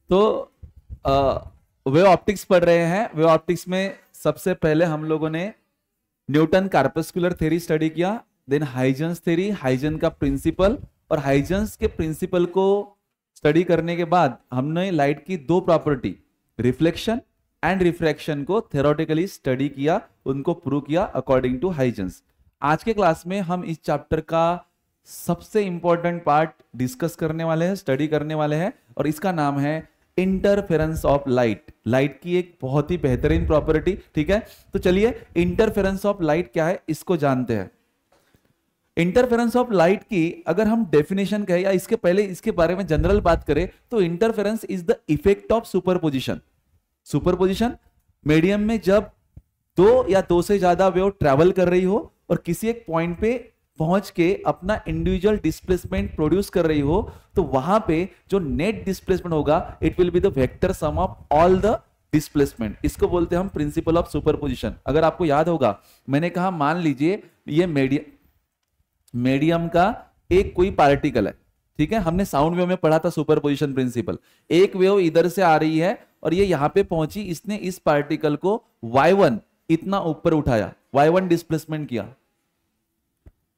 तो wave optics पढ़ रहे हैं। वेव ऑप्टिक्स में सबसे पहले हम लोगों ने न्यूटन कार्पस्कुलर थ्योरी स्टडी किया, देन हाइजेंस थ्योरी, हाइजेन का प्रिंसिपल, और हाइजेंस के प्रिंसिपल को स्टडी करने के बाद हमने लाइट की दो प्रॉपर्टी रिफ्लेक्शन एंड रिफ्रैक्शन को थ्योरेटिकली स्टडी किया, उनको प्रूव किया अकॉर्डिंग टू हाइजेंस। आज के क्लास में हम इस चैप्टर का सबसे इंपॉर्टेंट पार्ट डिस्कस करने वाले हैं, स्टडी करने वाले हैं, और इसका नाम है इंटरफेरेंस ऑफ लाइट। लाइट की एक बहुत ही बेहतरीन प्रॉपर्टी, ठीक है। तो चलिए इंटरफेरेंस ऑफ लाइट क्या है इसको जानते हैं। इंटरफेरेंस ऑफ लाइट की अगर हम डेफिनेशन कहें या इसके पहले इसके बारे में जनरल बात करें तो interference is the effect of superposition. Superposition medium में जब दो या दो से ज्यादा वेव ट्रैवल कर रही हो और किसी एक पॉइंट पे पहुंच के अपना इंडिविजुअल डिस्प्लेसमेंट प्रोड्यूस कर रही हो, तो वहां पे जो नेट डिस्प्लेसमेंट होगा it will be the vector sum of all the displacement. इसको बोलते हैं हम प्रिंसिपल ऑफ सुपरपोजिशन। अगर आपको याद होगा मैंने कहा मान लीजिए ये मीडियम का एक कोई पार्टिकल है, ठीक है। हमने साउंड वेव में पढ़ा था सुपरपोजिशन प्रिंसिपल। एक वेव इधर से आ रही है और ये यहां पे पहुंची, इसने इस पार्टिकल को y1 इतना ऊपर उठाया, y1 displacement KIA,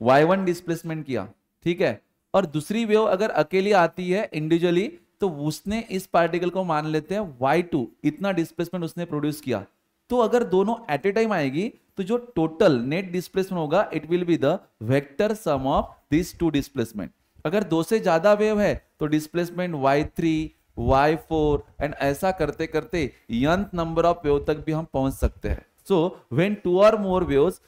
y1 displacement KIA, ठीक है। और दूसरी वेव अगर अकेली आती है इंडिविजुअली तो उसने इस पार्टिकल को मान लेते हैं y2 इतना डिस्प्लेसमेंट उसने प्रोड्यूस किया। तो अगर दोनों एट ए टाइम आएगी तो जो टोटल नेट डिस्प्लेसमेंट होगा it will be the vector sum of this two displacement. अगर दो से ज्यादा वेव है तो डिस्प्लेसमेंट y3 y4 एंड ऐसा करते करते nth नंबर ऑफ वेव तक भी हम पहुंच सकते हैं। सो व्हेन टू और मोर waves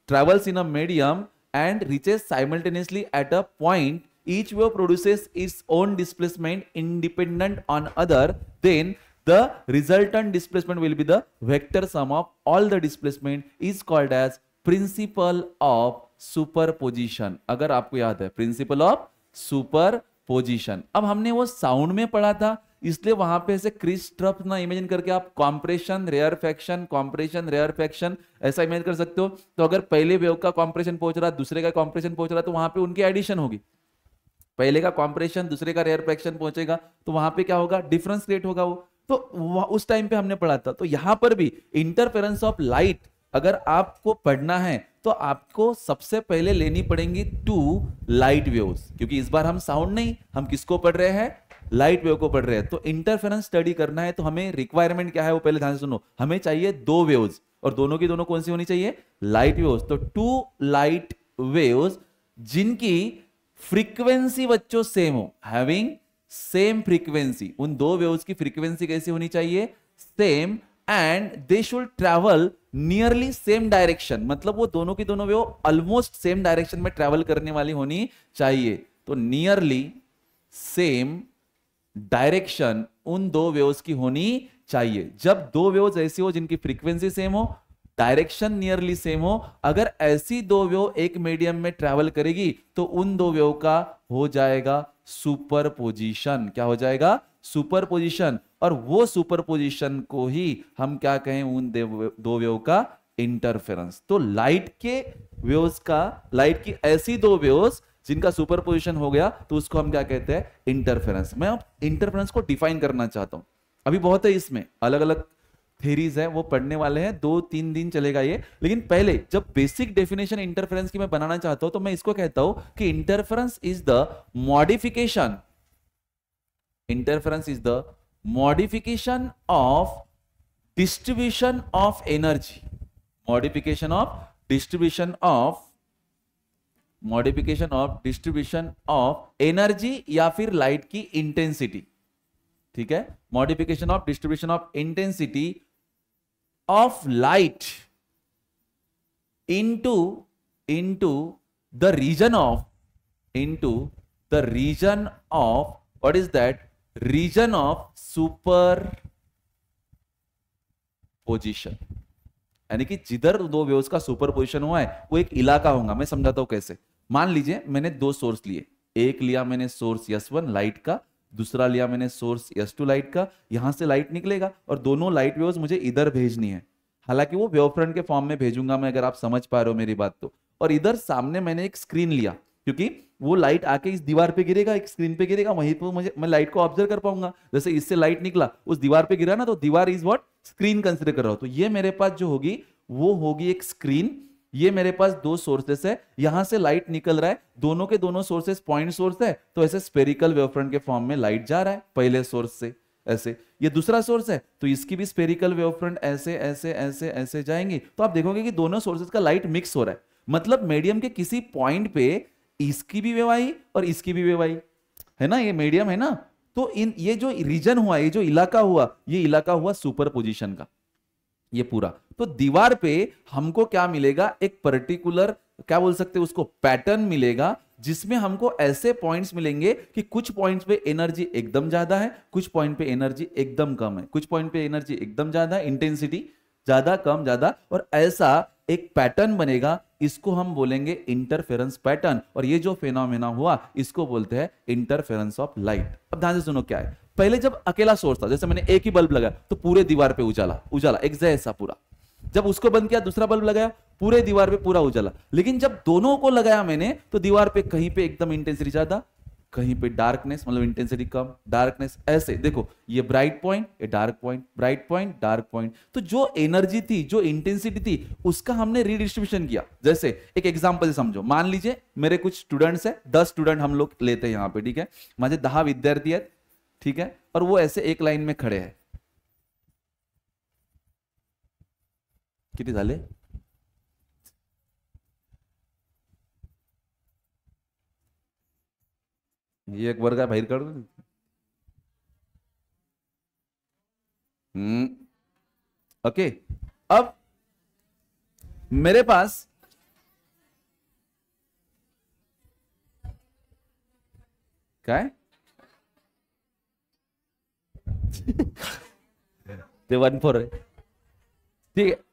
travels in a medium and reaches simultaneously at a point, each wave produces its own displacement independent on other, then the resultant displacement will be the vector sum of all the displacement, is called as principle of superposition। अगर आपको याद है principle of superposition। अब हमने वो sound में पढ़ा था इसलिए वहां पे ऐसे क्रिस्ट्रफ ना इमेजिन करके आप कॉम्प्रेशन रेयरफैक्शन कॉम्प्रेशन रेयरफैक्शन ऐसा इमेजिन कर सकते हो। तो अगर पहले वेव का कॉम्प्रेशन पहुंच रहा दूसरे का कॉम्प्रेशन पहुंच रहा तो वहां पे उनकी एडिशन होगी। पहले का कॉम्प्रेशन दूसरे का रेयरफैक्शन पहुंचेगा तो वहां पे क्या होगा, डिफरेंस क्रिएट होगा वो। तो उस टाइम पे हमने पढ़ा था। तो यहां पर भी इंटरफेरेंस ऑफ लाइट अगर आपको पढ़ना है तो आपको सबसे पहले लेनी पड़ेंगी टू लाइट वेव्स, क्योंकि इस बार हम साउंड नहीं, हम किसको पढ़ रहे हैं, लाइट वेव को पढ़ रहे हैं। तो इंटरफेरेंस स्टडी करना है तो हमें रिक्वायरमेंट क्या है वो पहले ध्यान से सुनो। हमें चाहिए दो वेव्स और दोनों की दोनों कौन सी होनी चाहिए, लाइट वेव्स। तो टू लाइट वेव्स जिनकी फ्रीक्वेंसी बच्चों सेम हो, हैविंग सेम फ्रीक्वेंसी। उन दो वेव्स की फ्रीक्वेंसी कैसी होनी चाहिए, same, and they should travel nearly same direction. मतलब वो दोनों की दोनों वेव ऑलमोस्ट सेम डायरेक्शन में ट्रैवल करने वाली होनी चाहिए। तो नियरली सेम डायरेक्शन उन दो वेव्स की होनी चाहिए। जब दो वेव्स ऐसी हो जिनकी फ्रीक्वेंसी सेम हो, डायरेक्शन नियरली सेम हो, अगर ऐसी दो वेव एक मीडियम में ट्रैवल करेगी तो उन दो वेव का हो जाएगा सुपरपोजिशन। क्या हो जाएगा, सुपरपोजिशन। और वो सुपरपोजिशन को ही हम क्या कहें, उन दो वेव का इंटरफेरेंस। तो लाइट के वेव्स का, लाइट की ऐसी दो वेव्स जिनका सुपरपोजिशन हो गया तो उसको हम क्या कहते हैं, इंटरफेरेंस। मैं अब इंटरफेरेंस को डिफाइन करना चाहता हूं। अभी बहुत है, इसमें अलग अलग थ्योरीज है वो पढ़ने वाले हैं, 2-3 दिन चलेगा ये। लेकिन पहले जब बेसिक डेफिनेशन इंटरफेरेंस की मैं बनाना चाहता हूं तो मैं इसको कहता हूं कि interference is the modification, interference is the modification of distribution of energy, modification of distribution of, modification of distribution of energy या फिर लाइट की इंटेंसिटी, ठीक है। Modification of distribution of intensity of light into the region of, what is that, region of superposition. यानी कि जिधर दो waves का superposition हुआ है वो एक इलाका होगा। मैं समझाता हूं कैसे। मान लीजिए मैंने दो सोर्स लिए, एक लिया मैंने सोर्स S1 लाइट का, दूसरा लिया मैंने सोर्स S2 लाइट का। यहां से लाइट निकलेगा और दोनों लाइट वेव्स मुझे इधर भेजनी है। हालांकि वो वेवफ्रंट के फॉर्म में भेजूंगा मैं, अगर आप समझ पा रहे हो मेरी बात तो। और इधर सामने मैंने एक स्क्रीन लिया, क्योंकि वो लाइट आके इस दीवार पे गिरेगा, एक स्क्रीन पे गिरेगा, वहीं पर मुझे मैं लाइट को ऑब्जर्व कर पाऊंगा। जैसे इससे लाइट निकला, उस दीवार पे गिरा ना, तो दीवार इज व्हाट, स्क्रीन कंसिडर कर रहा हूं। तो ये मेरे पास जो होगी वो होगी एक स्क्रीन। ये मेरे पास दो सोर्सेस है, यहां से लाइट निकल रहा है, दोनों के दोनों सोर्सेस पॉइंट सोर्स है, तो ऐसे स्पेरिकल वेवफ्रंट के फॉर्म में लाइट जा रहा है पहले सोर्स से ऐसे। ये दूसरा सोर्स है तो इसकी भी स्पेरिकल वेवफ्रंट ऐसे ऐसे ऐसे ऐसे जाएंगी। तो आप देखोगे कि दोनों सोर्सेस का लाइट मिक्स हो रहा है, मतलब मीडियम के किसी पॉइंट पे इसकी भी वेव आई और इसकी भी वेव आई, है ना, ये मीडियम है ना। तो इन ये जो रीजन हुआ, ये जो इलाका हुआ, ये इलाका हुआ सुपर पोजिशन का, ये पूरा। तो दीवार पे हमको क्या मिलेगा, एक पर्टिकुलर क्या बोल सकते हैं उसको, पैटर्न मिलेगा, जिसमें हमको ऐसे पॉइंट्स मिलेंगे कि कुछ पॉइंट्स पे एनर्जी एकदम ज्यादा है, कुछ पॉइंट पे एनर्जी एकदम कम है, कुछ पॉइंट पे एनर्जी एकदम ज्यादा है, इंटेंसिटी ज्यादा कम ज्यादा, और ऐसा एक पैटर्न बनेगा। इसको हम बोलेंगे इंटरफेरेंस पैटर्न, और ये जो फेनोमेना हुआ इसको बोलते हैं इंटरफेरेंस ऑफ लाइट। अब ध्यान से सुनो क्या है। पहले जब अकेला सोर्स था, जैसे मैंने एक ही बल्ब लगाया तो पूरे दीवार पे उजाला उजाला एक जैसा पूरा, जब उसको बंद किया दूसरा बल्ब लगाया पूरे दीवार पे पूरा उजाला। लेकिन जब दोनों को लगाया मैंने तो दीवार पे कहीं पे एकदम इंटेंसिटी ज्यादा, कहीं पे डार्कनेस मतलब इंटेंसिटी कम, डार्कनेस ऐसे। देखो ये ब्राइट पॉइंट, ये dark point, bright point, dark point. तो जो एनर्जी थी, जो इंटेंसिटी थी, उसका हमने रीडिस्ट्रीब्यूशन किया। जैसे एक एग्जांपल समझो, मान लीजिए मेरे कुछ स्टूडेंट्स है, 10 स्टूडेंट हम लोग लेते हैं यहाँ पे, ठीक है, माझे 10 विद्यार्थी आहेत, ठीक है, और वो ऐसे एक लाइन में खड़े हैं। किती झाले? ये एक वर्ग बाहेर काढू। ओके, अब मेरे पास क्या है ते 1-4 है, ठीक है।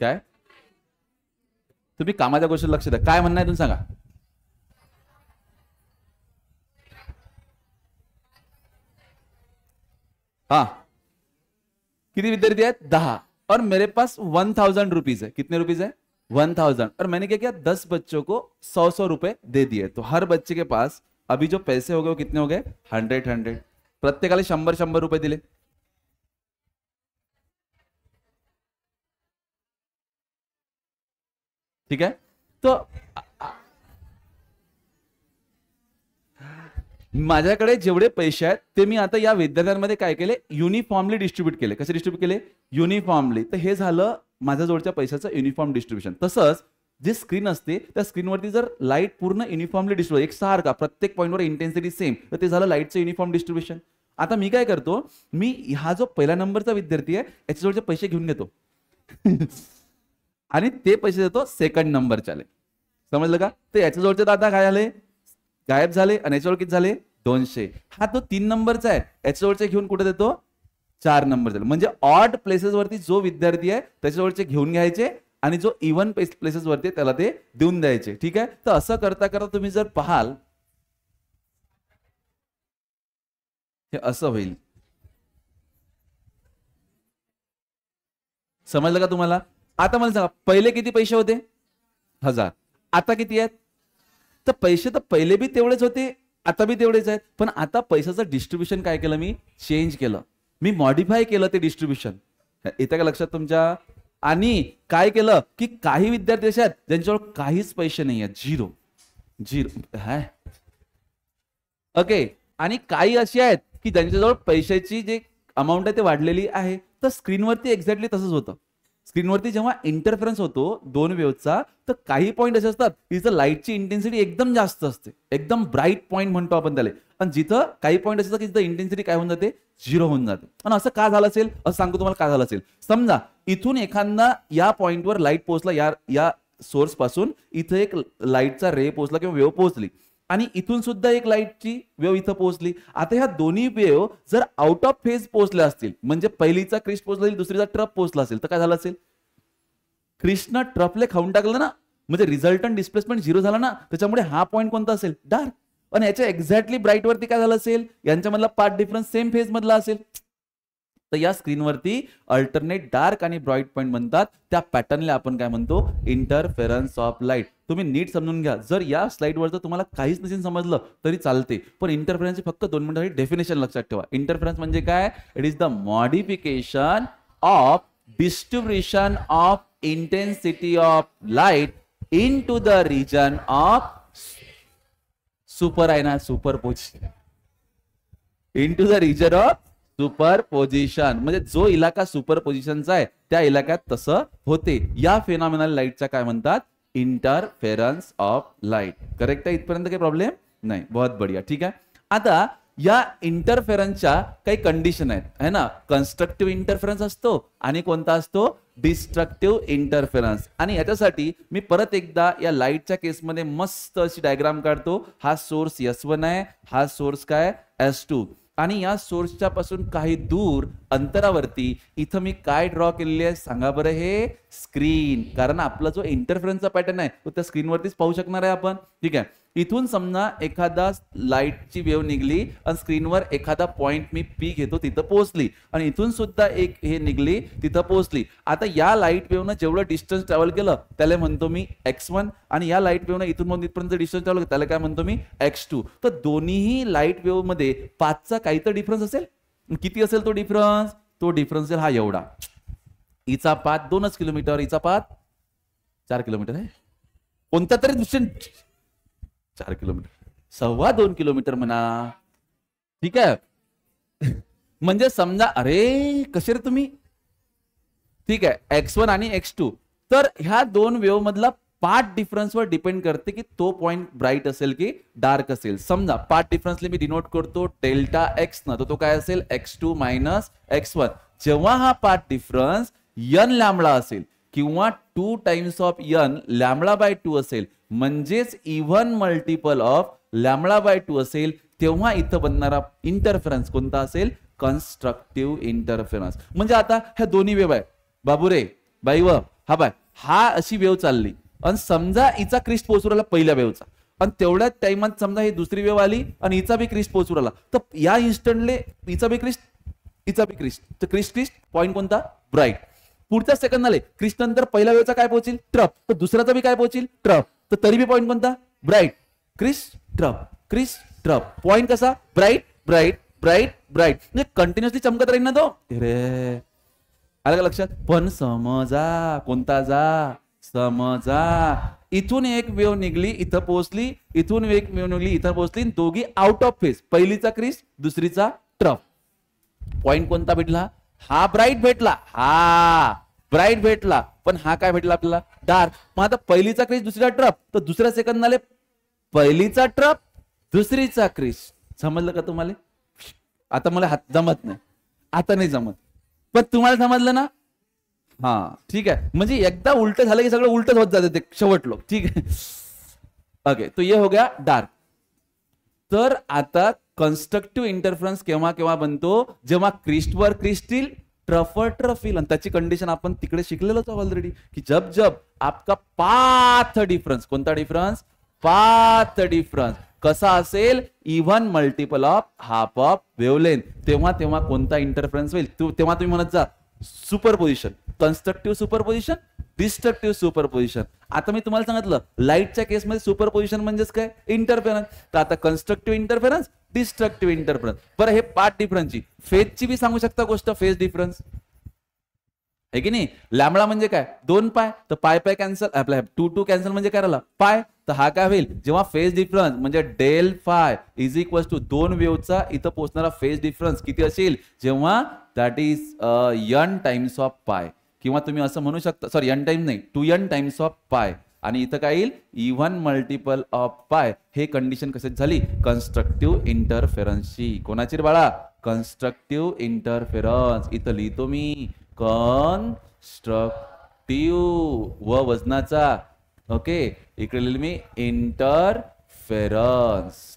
काय तुम्ही कामाच्या गोष्टी लक्ष द्या, काय म्हणणं आहे तुम्ही सांगा। हाँ, कितने विद्यार्थी है? 10, और मेरे पास 1000 रुपीज है। कितने रुपीज है? 1000। और मैंने क्या किया, 10 बच्चों को 100 रुपए दे दिए। तो हर बच्चे के पास अभी जो पैसे हो गए वो कितने हो गए? 100। प्रत्येकाला 100 रुपए दिले। ठीक है, तो माझ्याकडे जेवढे पैसे आहेत ते मी आता या विद्यार्थ्यांमध्ये काय केले, युनिफॉर्मली डिस्ट्रीब्यूट केले। कसे डिस्ट्रीब्यूट केले? युनिफॉर्मली। तर हे झालं माझ्या जवळच्या पैशाचं युनिफॉर्म डिस्ट्रीब्युशन। तसंच जी स्क्रीन असते त्या स्क्रीनवरती जर लाईट पूर्ण युनिफॉर्मली डिस्ट्रीब्यूट, एक सारखा प्रत्येक पॉईंटवर इंटेन्सिटी सेम, तर ते झालं लाईटचं युनिफॉर्म डिस्ट्रीब्युशन। आता मी काय करतो, मी हा जो पहिला नंबरचा विद्यार्थी आहे याच्याजवळचे पैसे घेऊन घेतो आणि ते पैसे देतो सेकंड नंबरच्याले। समजलं का? तर याच्याजवळचे दादा काय झाले, गायब झाले, आणि याच्यावर किती झाले? 200। हा तो 3 नंबरचा आहे, याच्याजवळचे घेऊन कुठे देतो? 4 नंबर झाले। म्हणजे ऑड प्लेसेस वरती जो विद्यार्थी आहे त्याच्याजवळचे घेऊन घ्यायचे, आणि जो इव्हन प्लेसेस वरती त्याला ते देऊन द्यायचे। ठीक आहे, तर असं करता करता तुम्ही जर पाहाल हे असं होईल। समजलं का तुम्हाला? आता मला सांगा, पहिले किती पैसे होते? 1000। आता किती आहेत? तर पैसे तर पहिले भी तेवढेच होते, आता भी तेवढेच आहेत, पण आता पैशाचं डिस्ट्रीब्युशन काय केलं मी? चेंज केलं, मी मॉडिफाय केलं ते डिस्ट्रीब्युशन। येतं का लक्षात तुमच्या? आणि काय केलं की काही विद्यार्थी असे आहेत ज्यांच्यावर काहीच पैसे नाही आहेत, झिरो झिरो है। ओके, आणि काही अशी आहेत की ज्यांच्याजवळ पैशाची जे अमाऊंट आहे ते वाढलेली आहे। तर स्क्रीनवरती एक्झॅक्टली तसंच होतं। स्क्रीनवरती जेव्हा इंटरफरन्स होतो दोन वेव्हचा, तर काही पॉईंट असे असतात जिथं लाईटची इंटेन्सिटी एकदम जास्त असते, एकदम ब्राईट पॉईंट म्हणतो आपण त्याला, आणि जिथं काही पॉईंट असतात की जिथं इंटेन्सिटी काय होऊन जाते? झिरो होऊन जाते। आणि असं का झालं असेल? असं सांगतो तुम्हाला का झालं असेल। समजा इथून एखादा या पॉईंटवर लाईट पोहोचला, या सोर्स पासून इथं एक लाईटचा रे पोहोचला किंवा वेव्ह पोहोचली, आणि इथून सुद्धा एक लाईटची वेव्ह इथं पोहोचली। आता ह्या दोन्ही वेव्ह जर आउट ऑफ फेज पोहोचल्या असतील, म्हणजे पहिलीचा क्रिस्ट पोहोचला असेल, दुसरीचा ट्रप पोहोचला असेल, तर काय झालं असेल? क्रिस्टनं ट्रपले खाऊन टाकलं ना, म्हणजे रिझल्टंट डिस्प्लेसमेंट झिरो झाला ना, त्याच्यामुळे हा पॉईंट कोणता असेल? डार्क। आणि याच्या एक्झॅक्टली ब्राईट वरती काय झालं असेल? यांच्यामधला पाथ डिफरन्स सेम फेज मधला असेल, तर या स्क्रीनवरती अल्टरनेट डार्क आणि ब्राईट पॉईंट म्हणतात, त्या पॅटर्नला आपण काय म्हणतो, इंटरफेरन्स ऑफ लाईट. तुम्ही नीट समजून घ्या. जर या स्लाइडवरचं तुम्हाला काहीच नसेल समजलं तरी चालते, पण इंटरफेरन्सची फक्त 2 मिनिटांची डेफिनेशन लक्षात ठेवा. इंटरफेरन्स म्हणजे काय? It is the modification of distribution of intensity of light into the region of superposition, into the region of superposition. म्हणजे जो इलाका सुपरपोजिशनचा आहे त्या इलाक्यात तसं होते. या फेनॉमिनल लाईटचा काय म्हणतात? Interference of light. करेक्ट आहे? इथपर्यंत काही प्रॉब्लेम नाही. बहुत बढिया. ठीक आहे. आता या इंटरफेरन्सच्या काही कंडिशन आहेत, है ना. कन्स्ट्रक्टिव्ह इंटरफेरन्स असतो आणि कोणता असतो? Destructive interference. आणि याच्यासाठी मी परत एकदा या लाईटच्या केसमध्ये मस्त अशी डायग्राम काढतो. हा सोर्स S1 आहे, हा सोर्स काय S2, आणि या सोर्सच्या पासून काही दूर अंतरावरती इथं मी काय ड्रॉ केलेली आहे सांगा बरं? हे स्क्रीन. कारण आपला जो इंटरफेरन्सचा पॅटर्न आहे तो त्या स्क्रीनवरतीच पाहू शकणार आहे आपण. ठीक आहे. इथून समजा एखादा लाईटची वेव्ह निघली आणि स्क्रीनवर एखादा पॉइंट मी P घेतो, तिथं पोहोचली, आणि इथून सुद्धा एक हे निघली, तिथं पोहोचली. आता या लाईट वेव्हनं जेवढं डिस्टन्स ट्रॅव्हल केलं त्याला म्हणतो मी x1, आणि या लाईट वेव्हनं इथून इथपर्यंत डिस्टन्स ट्रॅव्हल त्याला काय म्हणतो मी x2. तर दोन्हीही लाईट वेव्ह मध्ये 5चा काही तर डिफरन्स असेल. किती असेल तो डिफरन्स? तो डिफरन्स असेल हा एवढा. हिचा पाथ 2 किलोमीटर, हिचा पाथ 4 किलोमीटर आहे. कोणत्या तरी दुसऱ्या 4 किलोमीटर, 2.25 किलोमीटर म्हणा. ठीक आहे. म्हणजे समजा, अरे कसे रे तुम्ही. ठीक आहे. x1 आणि x2. तर ह्या दोन वेव्ह मधला पाथ डिफरन्सवर डिपेंड करते की तो पॉइंट ब्राईट असेल की डार्क असेल. समजा पाथ डिफरन्सला मी डिनोट करतो डेल्टा x न, तो काय असेल? x2 minus x1. जेव्हा हा पाथ डिफरन्स n लॅम्बडा असेल किंवा 2 times of n lambda by 2 असेल, म्हणजेच even multiple of lambda by 2 असेल, तेव्हा इथं बनणारा इंटरफेरन्स कोणता असेल? Constructive interference. म्हणजे आता ह्या दोन्ही वेव्ह आहे बाबूरे, बाई व हा बाय, हा अशी वेव्ह चालली आणि समजा हिचा क्रिस्ट पोहोचू राहिला पहिल्या वेव्हचा, आणि तेवढ्याच टाइमात समजा ही दुसरी वेव्ह आली आणि हिचा बी क्रिस्ट पोहोचू राहिला. तर या इन्स्टंटले हिचा बी क्रिस्ट, हिचा बी क्रिस्ट, तर क्रिस्ट पॉइंट कोणता? ब्राईट. पुढच्या सेकंद आले क्रिस्ट नंतर पहिल्या वेव्हचा काय पोहोचेल? ट्रफ. तर दुसऱ्याचा बी काय पोहोचेल? ट्रफ. तर तरी बी पॉइंट कोणता? Bright. Christ trough, Christ trough. Point कसा? Bright bright bright bright. म्हणजे कंटिन्युअसली चमकत राहील ना तो. अरे आलं का लक्षात? पण समजा कोणता? जा समजा इथून एक वेव्ह निघली, इथं पोहोचली, इथून एक वेव्ह निघली, इथं पोहोचली, दोघी आउट ऑफ फेज. पहिलीचा क्रिस्ट, दुसरीचा ट्रफ. पॉइंट कोणता भेटला? हा ब्राईट भेटला, हा ब्राईट भेटला, पण हा काय भेटला आपल्याला? डार्क. मग आता पहिलीचा क्रिस्ट, दुसरीचा ट्रफ, तर दुसऱ्या सेकंद आले पहिलीचा ट्रफ, दुसरीचा क्रिस्ट. समजलं का तुम्हाला? आता मला हात जमत नाही, आता नाही जमत, पण तुम्हाला समजलं ना? हा ठीक आहे. म्हणजे एकदा उलट झालं की सगळं उलटच होत जाते ते शेवट लोक. ठीक आहे. ओके, तो ये हो गया डार्क. तर आता कन्स्ट्रक्टिव्ह इंटरफरन्स केव्हा केव्हा बनतो? जेव्हा क्रिस्टवर क्रिस्ट येईल, ट्रफवर ट्रफ येईल. आणि त्याची कंडिशन आपण तिकडे शिकलेलोच ऑलरेडी, की जब जब आपका पाथ डिफरन्स, कोणता डिफरन्स? पाथ डिफरन्स कसा असेल? Even multiple of half of wavelength, तेव्हा तेव्हा कोणता इंटरफरन्स होईल? तेव्हा तुम्ही म्हणत जा superposition. Constructive superposition, destructive superposition. आता मी तुम्हाला सांगितलं लाईटच्या केसमध्ये सुपरपोजिशन म्हणजेच काय? इंटरफेरन्स. तर आता कन्स्ट्रक्टिव्ह इंटरफेरन्स, डिस्ट्रक्टिव्ह इंटरफेरन्स. बरं, हे पाथ डिफरन्सची फेजची बी सांगू शकता गोष्ट, फेज डिफरन्स आहे की नाही? लॅम्बडा म्हणजे काय? 2 पाय. तर पाय पाय कॅन्सल, आपला 2 कॅन्सल म्हणजे काय राहिला? पाय. तर हा काय होईल? जेव्हा फेज डिफरन्स म्हणजे del phi is equal to 2 वेव्हचा इथं पोहोचणारा फेज डिफरन्स किती असेल? जेव्हा that is n times of pi, किंवा तुम्ही असं म्हणू शकता, सॉरी n टाइम्स नाही, 2n टाइम्स ऑफ पाय. आणि इथं काय येईल? इव्हन मल्टिपल ऑफ पाय. हे कंडिशन कशाची झाली? कन्स्ट्रक्टिव्ह इंटरफेरन्सची. कोणाची बाळा? Constructive interference. इथं लिहितो मी कन्स्ट्रक्टिव्ह व वजनाचा. ओके, इकडे लिहिलं मी इंटरफेरन्स.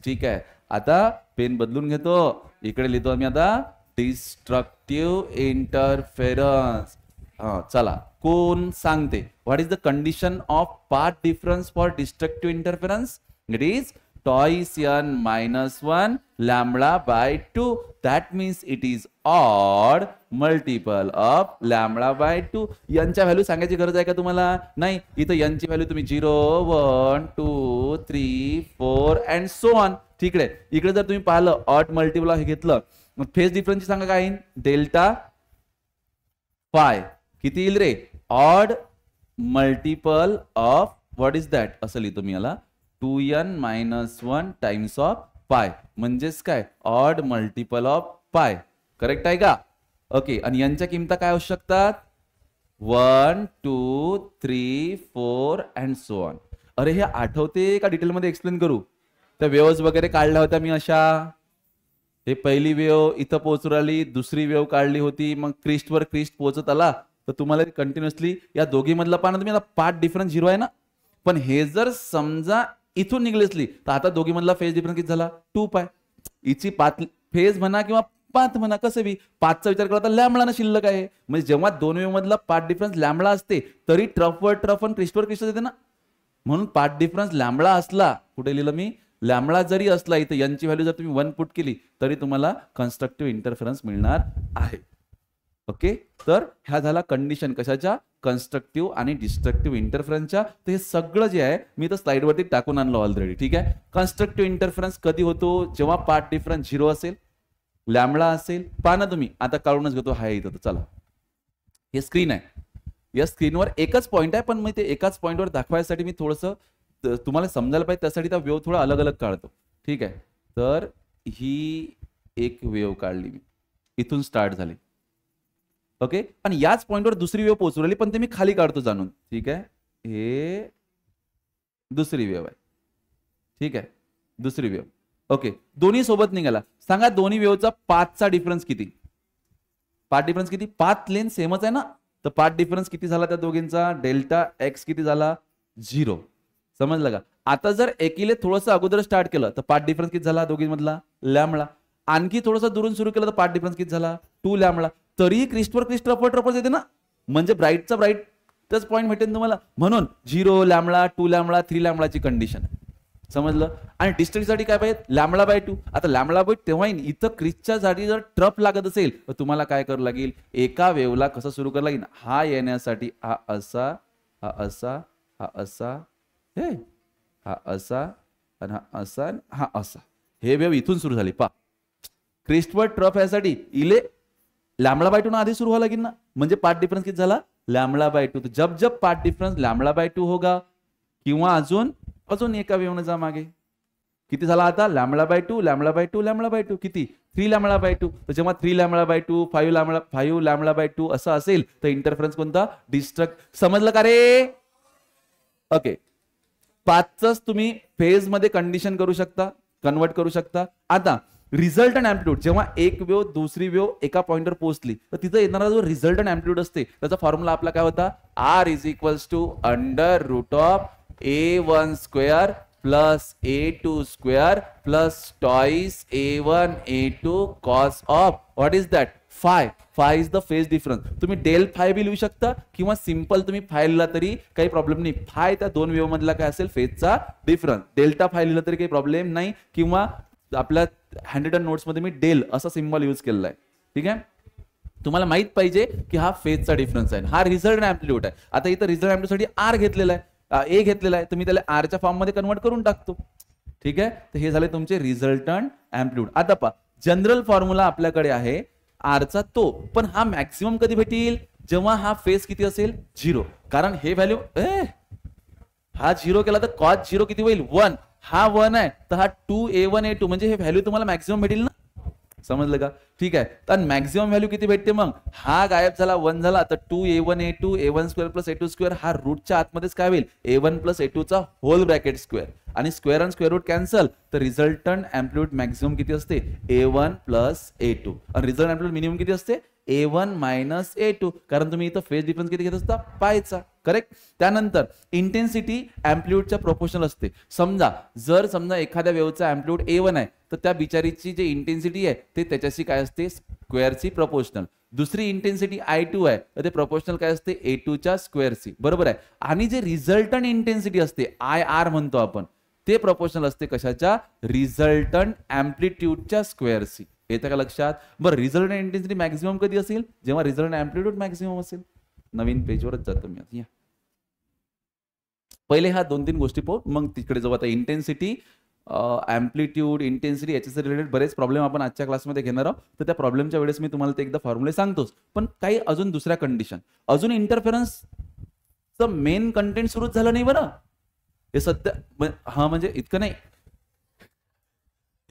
ठीक आहे. आता पेन बदलून घेतो, इकडे लिहितो मी आता डिस्ट्रक्टिव्ह इंटरफेरन्स. चला, कोण सांगते? What is the condition of path difference for destructive interference? It is twice n minus 1 lambda by 2. That means it is odd multiple of lambda by 2. यांच्या व्हॅल्यू सांगायची गरज आहे का तुम्हाला? नाही. इथं यांची व्हॅल्यू तुम्ही 0 1 2 3 4 अँड सो ऑन. ठीक आहे. इकडे जर तुम्ही पाहिलं ऑड मल्टिपल हे घेतलं मग फेज डिफरन्स सांगा काय येईल? डेल्टा फाय किती येईल रे? Odd multiple of what is that असं लिहितो मी याला 2n minus 1 टाइम्स ऑफ पाय म्हणजेच काय? ऑड मल्टिपल ऑफ पाय. करेक्ट आहे का? ओके. आणि यांच्या किमता काय असू शकतात? 1 2 3 4 अँड सो ऑन. अरे हे आठवते का डिटेलमध्ये एक्सप्लेन करू? त्या वेव्स वगैरे काढल्या होत्या मी अशा. हे पहिली वेव इथं पोहोचू राहिली, दुसरी वेव काढली होती, मग क्रिस्टवर क्रिस्ट पोहोचत आला. तर तुम्हाला कंटिन्युअसली या दोघी मधला पाहणं तुम्ही आता पाथ डिफरन्स 0 आहे ना. पण हे जर समजा इथून निघलेसली तर आता दोघी मधला फेज डिफरन्स किती झाला? 2 पाय. हिची पाथ फेज म्हणा किंवा पाथ म्हणा कसं बी पाथचा विचार केला तर लॅम्बडा शिल्लक आहे. म्हणजे जेव्हा दोन वेव मधला पाथ डिफरन्स लॅम्बडा असते तरी ट्रफवर ट्रफ आणि क्रिस्टवर क्रिस्ट येते ना. म्हणून पाथ डिफरन्स लॅम्बडा असला, कुठे लिहिलं मी? लॅम्बडा जरी असला इथं यांची व्हॅल्यू जर तुम्ही 1 पुट केली तरी तुम्हाला कन्स्ट्रक्टिव्ह इंटरफरन्स मिळणार आहे. ओके. तर ह्या झाला कंडिशन कशाच्या? कन्स्ट्रक्टिव्ह आणि डिस्ट्रक्टिव्ह इंटरफरन्सच्या. तर हे सगळं जे आहे मी तर स्लाइडवरती टाकून आणलं ऑलरेडी. ठीक आहे. कन्स्ट्रक्टिव्ह इंटरफरन्स कधी होतो? जेव्हा पाथ डिफरन्स 0 असेल, लॅम्बडा असेल. पहा ना तुम्ही आता काढूनच घेतो. हाय इथं. तर चला हे स्क्रीन आहे. या स्क्रीनवर एकच पॉईंट आहे पण मी ते एकाच पॉईंटवर दाखवायसाठी मी थोडंसं तुम्हाला समजायला पाहिजे त्यासाठी त्या वेव थोडा अलग अलग काढतो. ठीक आहे. तर ही एक वेव काढली मी, इथून स्टार्ट झाली. ओके. आणि याच पॉइंटवर दुसरी वेव पोहोचू राहिली पण ते मी खाली काढतो जाणून. ठीक आहे. हे दुसरी वेव आहे. ठीक आहे. दुसरी वेव. ओके. दोन्ही सोबत निघाला. सांगा दोन्ही वेवचा पाथचा डिफरन्स किती? पाथ डिफरन्स किती? पाथ लेंथ सेमच आहे ना. तर पाथ डिफरन्स किती झाला त्या दोघींचा? डेल्टा एक्स किती झाला? 0. समजलं का? आता जर एकीले थोडंसं अगोदर स्टार्ट केलं तर पाथ डिफरन्स किती झाला दोघींमधला? लॅम्बडा. आणखी थोडंसं दुरून सुरू केलं तर पाथ डिफरन्स किती झाला? 2 लॅम्बडा. तरीही क्रिस्टवर क्रिस्ट ट्रफल येते ना. म्हणजे ब्राईटचा ब्राईटच पॉईंट भेटेल तुम्हाला. म्हणून 0 लॅम्बडा 2 लॅम्बडा 3 लॅम्बडाची कंडिशन. समजलं? आणि डिस्टन्ससाठी काय पाहिजे? Lambda by 2. आता लॅम्बडा बाय तेव्हा इथं क्रिस्टच्या साठी जर ट्रफ लागत असेल तर तुम्हाला काय करावं लागेल? एका वेवला कसं सुरू करावं लागेल? हा येण्यासाठी हा असा, हा असा, हा असा, हे हा असा आणि हा असा, हा असा. हे वेव इथून सुरू झाली. पा क्रिस्टवर ट्रफ यासाठी इले लॅम्बडा बाय 2 ना आधी सुरू व्हायला लागेल ना. म्हणजे पाथ डिफरन्स किती झाला? Lambda by 2. तो जब जब पाथ डिफरन्स लॅम्बडा बाय 2 होगा किंवा अजून एका वेवने जा मागे. किती झाला आता? Lambda by 2 lambda by 2 lambda by 2 किती? 3 लॅम्बडा बाय 2. तर जेव्हा 3 लॅम्बडा बाय 2 5 लॅम्बडा बाय 2 असं असेल तर इंटरफरन्स कोणता? डिस्ट्रक्ट. समजलं का रे? ओके. पाथच तुम्ही फेज मध्ये कंडिशन करू शकता, कन्वर्ट करू शकता. आता रिझल्टंट एम्प्लिट्यूड जेव्हा एक वेव दुसरी वेव एका पॉइंटवर पोहोचली तर तिथं येणारा जो रिझल्टंट एम्प्लिट्यूड असते त्याचा फॉर्म्युला आपला काय होता? R is equals to under root of A1 square plus A2 square plus twice A1 A2 cos of what is that? Phi. Phi is the phase difference. तुम्ही डेल फाय बी लिहू शकता किंवा सिंपल तुम्ही five लिहिला तरी काही problem नाही. फाय त्या दोन वेव मधला काय असेल? फेजचा डिफरन्स. डेल्टा फाय लिहिलं तरी काही प्रॉब्लेम नाही. किंवा आपल्या हँडरिटन नोट्स मध्ये मी डेल असा सिम्बॉल यूज केलेला आहे. ठीक आहे. तुम्हाला माहित पाहिजे की हा फेजचा डिफरन्स आहे, हा रिझल्ट एम्प्लिट्यूड आहे. आता इथं रिझल्ट एम्प्लिट्यूड साठी आर घेतलेला आहे, ए घेतलेला आहे, तर मी त्याला आरच्या फॉर्म मध्ये कन्वर्ट करून टाकतो. ठीक आहे. तर हे झाले तुमचे रिझल्टंट एम्प्लिट्यूड. आता पहा जनरल फॉर्म्युला आपल्याकडे आहे आरचा तो, पण हा मॅक्सिमम कधी भेटेल? जेव्हा हा फेज किती असेल? 0. कारण हे व्हॅल्यू हा 0 केला तर कॉस 0 किती होईल? 1. हा 1 आहे तर हा 2A1 A2 म्हणजे हे व्हॅल्यू तुम्हाला मॅक्सिमम भेटेल ना. समजलं का? ठीक आहे. तर मॅक्सिमम व्हॅल्यू किती भेटते मग? हा गायब झाला 1 झाला तर 2A1 A2 A1 square plus A2 square हा रूटच्या आतमध्येच काय होईल? A1 प्लस A2 चा होल ब्रॅकेट स्क्वेअर आणि स्क्वेअर आणि स्क्वेअर रूट कॅन्सल. तर रिझल्टंट एम्प्लिट्यूड मॅक्सिमम किती असते? A1 plus A2. आणि रिझल्ट एम्प्लिट्यूड मिनिमम किती असते? A1 minus A2. कारण तुम्ही इथं फेज डिफरन्स किती घेत असता? पायचा. करेक्ट. त्यानंतर इंटेन्सिटी एम्प्लिट्यूडच्या प्रोपोर्शनल असते. समजा एखाद्या वेव्हचा एम्प्लिट्यूड A1 आहे तर त्या बिचारीची जी इंटेन्सिटी आहे ते त्याच्याशी काय असते? स्क्वेअरची प्रोपोर्शनल. दुसरी इंटेन्सिटी I2 आहे तर ते प्रोपोर्शनल काय असते? A2 च्या स्क्वेअरची. बरोबर आहे. आणि जे रिझल्टंट इंटेन्सिटी असते IR म्हणतो आपण, ते प्रोपोर्शनल असते कशाच्या, रिझल्टंट अँप्लिट्यूडच्या स्क्वेअरशी. येतं का लक्षात? बरं, रिझल्टंट इंटेन्सिटी मॅक्झिमम कधी असेल, जेव्हा रिझल्टंट अँप्लिट्यूड मॅक्झिमम असेल. नवीन पेजवरच जातो मी आता. पहिले ह्या 2-3 गोष्टी पाहू, मग तिकडे जाऊ. आता इंटेन्सिटी, अँप्लिट्यूड, इंटेन्सिटी याच्याशी रिलेटेड बरेच प्रॉब्लेम आपण आजच्या क्लासमध्ये घेणार आहोत. तर त्या प्रॉब्लेमच्या वेळेस मी तुम्हाला ते एकदा फॉर्म्युले सांगतोच, पण काही अजून दुसऱ्या कंडिशन, अजून इंटरफेरन्सचं मेन कंटेंट सुरूच झालं नाही बरं. हे सध्या हा म्हणजे इतकं नाही.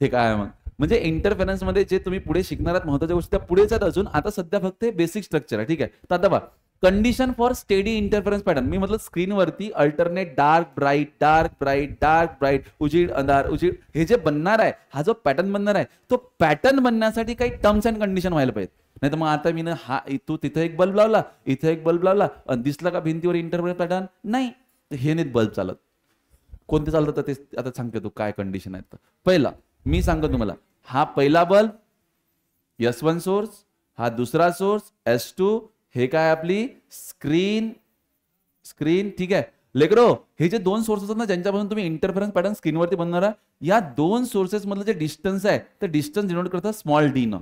हे काय आहे मग, म्हणजे इंटरफेरन्स मध्ये जे तुम्ही पुढे शिकणार आहात महत्त्वाच्या गोष्टी त्या पुढेच आहेत अजून. आता सध्या फक्त हे बेसिक स्ट्रक्चर आहे. ठीक आहे. तर आता बघा, condition for steady interference pattern. मी म्हटलं स्क्रीनवरती alternate dark bright, dark bright, dark bright, उजीड अंधार, उजीड, हे जे बनणार आहे, हा जो पॅटर्न बनणार आहे, तो पॅटर्न बनण्यासाठी काही टर्म्स अँड कंडिशन व्हायला पाहिजे. नाही तर मग आता मी हा तू तिथे एक बल्ब लावला, इथे एक बल्ब लावला, दिसला का भिंतीवर इंटरफेरन्स पॅटर्न? नाही, हे नाहीत बल्ब चालत. कोणते चालतं ते आता सांगते तू काय कंडिशन आहेत. पहिला मी सांगतो तुम्हाला, हा पहिला बल्ब S1 सोर्स, हा दुसरा सोर्स S2, हे काय आपली स्क्रीन. ठीक आहे लेकरो, हे जे 2 सोर्सेस आहेत ना ज्यांच्यापासून तुम्ही इंटरफेरन्स पॅटर्न स्क्रीनवरती बनणार, या 2 सोर्सेस मधलं जे डिस्टन्स आहे ते डिस्टन्स डिनोट करतात स्मॉल डी न.